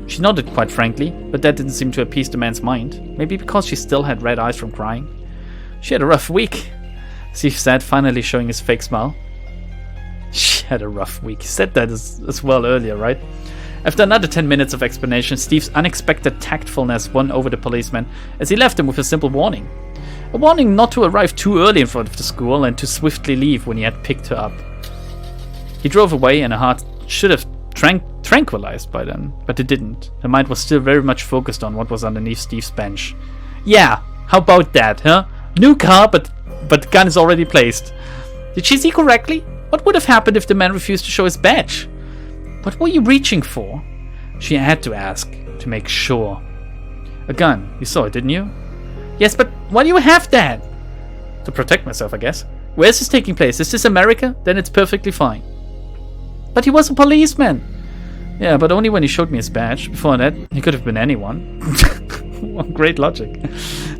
She nodded quite frankly, but that didn't seem to appease the man's mind. Maybe because she still had red eyes from crying. She had a rough week, Steve said, finally showing his fake smile. She had a rough week. He said that as well earlier, right? After another 10 minutes of explanation, Steve's unexpected tactfulness won over the policeman as he left him with a simple warning. A warning not to arrive too early in front of the school and to swiftly leave when he had picked her up. He drove away and her heart should have tranquilized by then, but it didn't. Her mind was still very much focused on what was underneath Steve's bench. Yeah, how about that, huh? New car, but the gun is already placed. Did she see correctly? What would have happened if the man refused to show his badge? What were you reaching for? She had to ask, to make sure. A gun. You saw it, didn't you? Yes, but why do you have that? To protect myself, I guess. Where is this taking place? Is this America? Then it's perfectly fine. But he was a policeman. Yeah, but only when he showed me his badge. Before that, he could have been anyone. Great logic.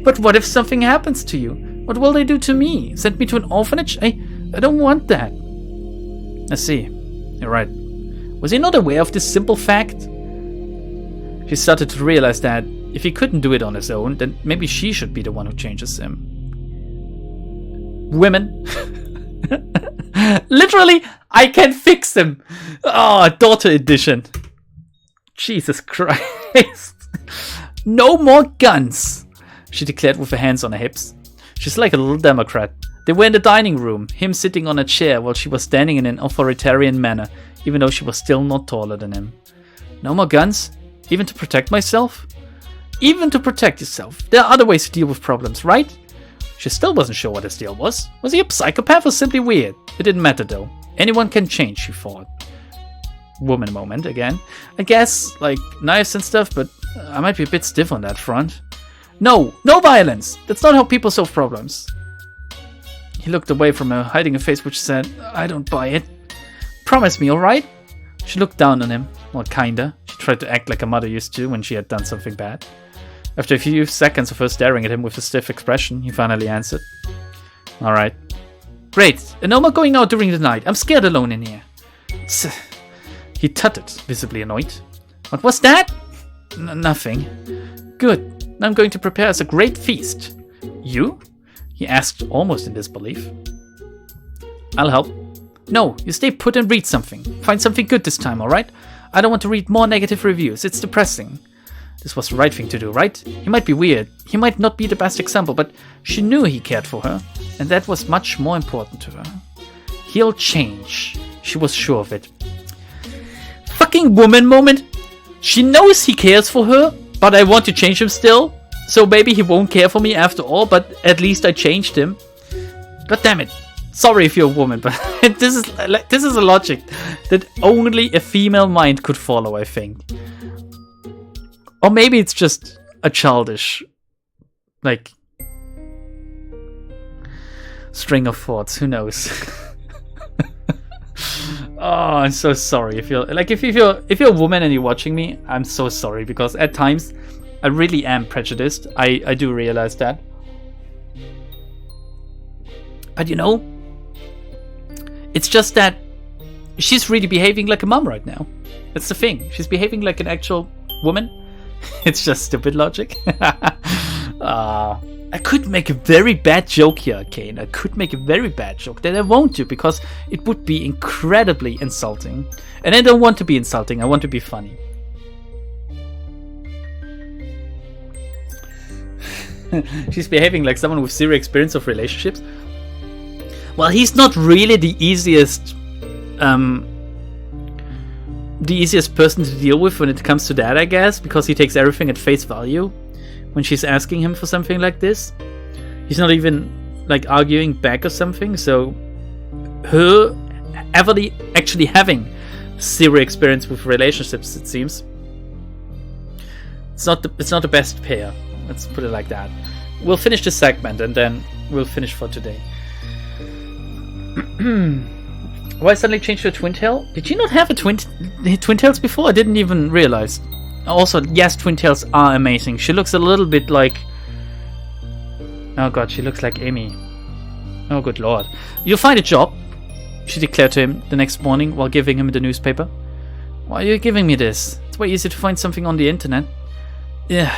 But what if something happens to you? What will they do to me? Send me to an orphanage? I don't want that. I see. You're right. Was he not aware of this simple fact? She started to realize that if he couldn't do it on his own, then maybe she should be the one who changes him. Women. Literally, I can fix them. Oh, daughter edition. Jesus Christ. No more guns, she declared with her hands on her hips. She's like a little Democrat. They were in the dining room, him sitting on a chair while she was standing in an authoritarian manner, even though she was still not taller than him. No more guns? Even to protect myself? Even to protect yourself. There are other ways to deal with problems, right? She still wasn't sure what his deal was. Was he a psychopath or simply weird? It didn't matter though. Anyone can change, she thought. Woman moment again. I guess, like, knives and stuff, but I might be a bit stiff on that front. No violence! That's not how people solve problems. He looked away from her, hiding a face which said, I don't buy it. Promise me, alright? She looked down on him. Well, kinda. She tried to act like a mother used to when she had done something bad. After a few seconds of her staring at him with a stiff expression, he finally answered. Alright. Great. And no more going out during the night. I'm scared alone in here. He tutted, visibly annoyed. What was that? Nothing. Good. Now I'm going to prepare us a great feast. You? He asked, almost in disbelief. I'll help. No, you stay put and read something. Find something good this time, alright? I don't want to read more negative reviews. It's depressing. This was the right thing to do, right? He might be weird. He might not be the best example, but she knew he cared for her, and that was much more important to her. He'll change. She was sure of it. Fucking woman moment. She knows he cares for her, but I want to change him still. So maybe he won't care for me after all, but at least I changed him. God damn it. Sorry if you're a woman, but this is a logic that only a female mind could follow, I think. Or maybe it's just a childish, like, string of thoughts. Who knows? Oh, I'm so sorry. If you're a woman and you're watching me, I'm so sorry because at times I really am prejudiced. I do realize that. But you know, it's just that she's really behaving like a mom right now. That's the thing. She's behaving like an actual woman. It's just stupid logic. I could make a very bad joke here, Kane. I could make a very bad joke that I won't do because it would be incredibly insulting. And I don't want to be insulting. I want to be funny. She's behaving like someone with zero experience of relationships. Well, he's not really the easiest person to deal with when it comes to that, I guess, because he takes everything at face value when she's asking him for something like this. He's not even like arguing back or something, so her actually having zero experience with relationships, it seems, It's not the best pair. Let's put it like that. We'll finish this segment and then we'll finish for today. Why suddenly change to a twin tail? Did you not have a twin tails before? I didn't even realize. Also, yes, twin tails are amazing. She looks a little bit like... Oh god, she looks like Amy. Oh good lord. You'll find a job, she declared to him the next morning while giving him the newspaper. Why are you giving me this? It's way easier to find something on the internet. Yeah.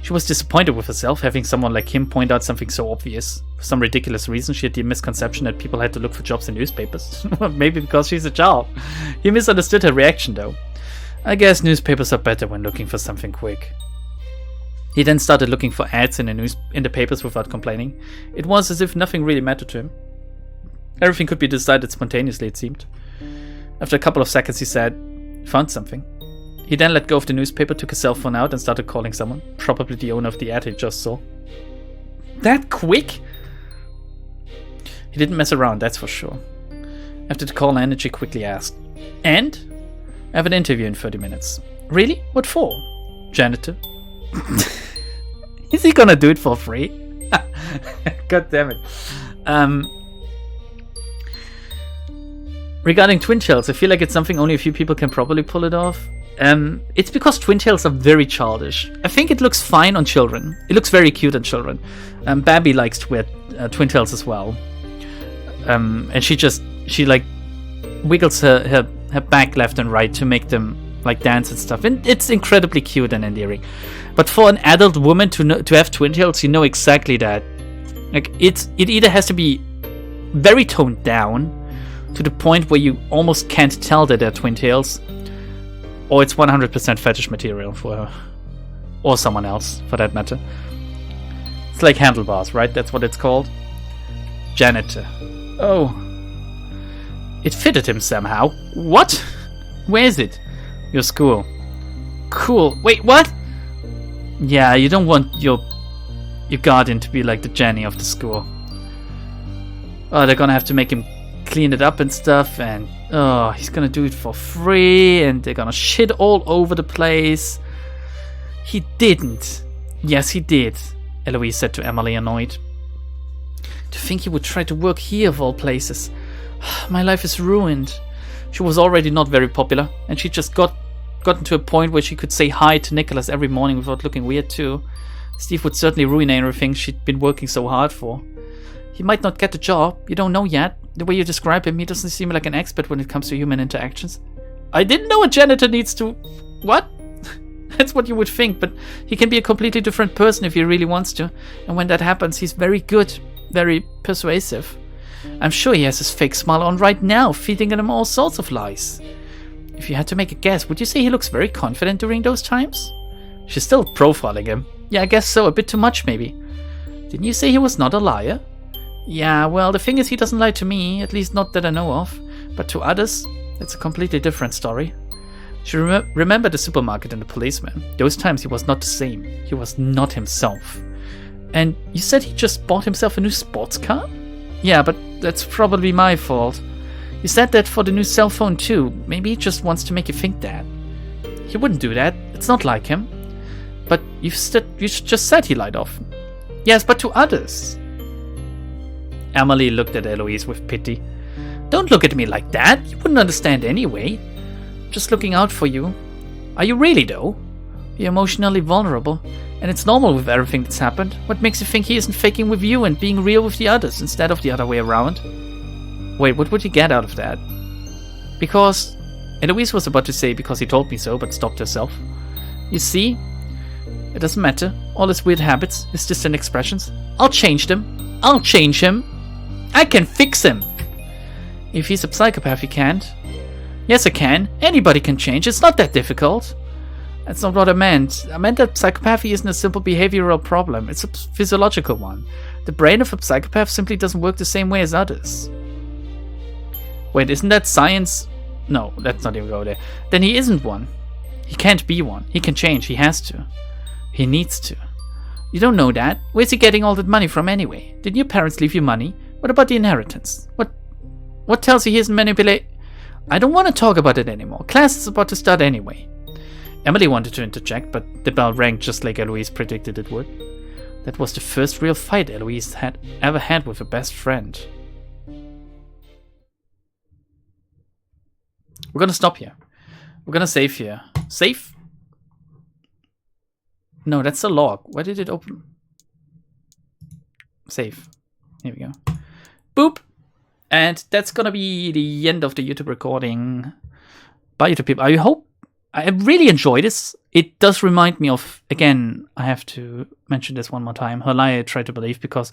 She was disappointed with herself, having someone like him point out something so obvious. For some ridiculous reason, she had the misconception that people had to look for jobs in newspapers. Maybe because she's a child. He misunderstood her reaction, though. I guess newspapers are better when looking for something quick. He then started looking for ads in the papers without complaining. It was as if nothing really mattered to him. Everything could be decided spontaneously, it seemed. After a couple of seconds, he said, "Found something." He then let go of the newspaper, took his cell phone out and started calling someone, probably the owner of the ad he just saw. That quick? He didn't mess around, that's for sure. After the call ended, she quickly asked, "And? I have an interview in 30 minutes. Really? What for?" "Janitor." Is he gonna do it for free? God damn it. Regarding twin tails, I feel like it's something only a few people can probably pull it off. It's because twin tails are very childish. I think it looks fine on children. It looks very cute on children. Babby likes to wear twin tails as well. And she like wiggles her back left and right to make them like dance and stuff. And it's incredibly cute and endearing. But for an adult woman to have twin tails, you know exactly that. Like it either has to be very toned down to the point where you almost can't tell that they're twin tails, or it's 100% fetish material for her. Or someone else, for that matter. It's like handlebars, right? That's what it's called. Janitor. Oh. It fitted him somehow. What? Where is it? Your school. Cool. Wait, what? Yeah, you don't want your guardian to be like the Jenny of the school. Oh, they're gonna have to make him clean it up and stuff, and oh, he's gonna do it for free, and they're gonna shit all over the place. He didn't. Yes, he did, Eloise said to Emily, annoyed. To think he would try to work here of all places. My life is ruined. She was already not very popular, and she just gotten to a point where she could say hi to Nicholas every morning without looking weird too. Steve would certainly ruin everything she'd been working so hard for. He might not get the job, you don't know yet. The way you describe him, he doesn't seem like an expert when it comes to human interactions. I didn't know a janitor needs to... What? That's what you would think, but he can be a completely different person if he really wants to. And when that happens, he's very good, very persuasive. I'm sure he has his fake smile on right now, feeding him all sorts of lies. If you had to make a guess, would you say he looks very confident during those times? She's still profiling him. Yeah, I guess so, a bit too much maybe. Didn't you say he was not a liar? Yeah, well, the thing is he doesn't lie to me, at least not that I know of. But to others, it's a completely different story. She remembered the supermarket and the policeman. Those times he was not the same. He was not himself. And you said he just bought himself a new sports car? Yeah, but that's probably my fault. You said that for the new cell phone too. Maybe he just wants to make you think that. He wouldn't do that. It's not like him. But you just said he lied often. Yes, but to others. Emily looked at Eloise with pity. Don't look at me like that. You wouldn't understand anyway. Just looking out for you. Are you really, though? You're emotionally vulnerable, and it's normal with everything that's happened. What makes you think he isn't faking with you and being real with the others instead of the other way around? Wait, what would you get out of that? Because... Eloise was about to say because he told me so, but stopped herself. You see? It doesn't matter. All his weird habits, his distant expressions. I'll change them. I'll change him. I can fix him. If he's a psychopath, he can't. Yes, I can. Anybody can change. It's not that difficult. That's not what I meant. I meant that psychopathy isn't a simple behavioral problem. It's a physiological one. The brain of a psychopath simply doesn't work the same way as others. Wait, isn't that science? No, let's not even go there. Then he isn't one. He can't be one. He can change. He has to. He needs to. You don't know that. Where's he getting all that money from anyway? Didn't your parents leave you money? What about the inheritance? What tells you he isn't manipulate? I don't want to talk about it anymore. Class is about to start anyway. Emily wanted to interject, but the bell rang just like Eloise predicted it would. That was the first real fight Eloise had ever had with a best friend. We're gonna stop here. We're gonna save here. Save? No, that's the log. Why did it open? Save. Here we go. Boop! And that's gonna be the end of the YouTube recording. Bye, YouTube people. I hope I really enjoy this. It does remind me of, again, I have to mention this one more time, Her Lie I Try to Believe, because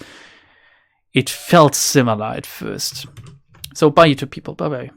it felt similar at first. So bye, YouTube people. Bye-bye.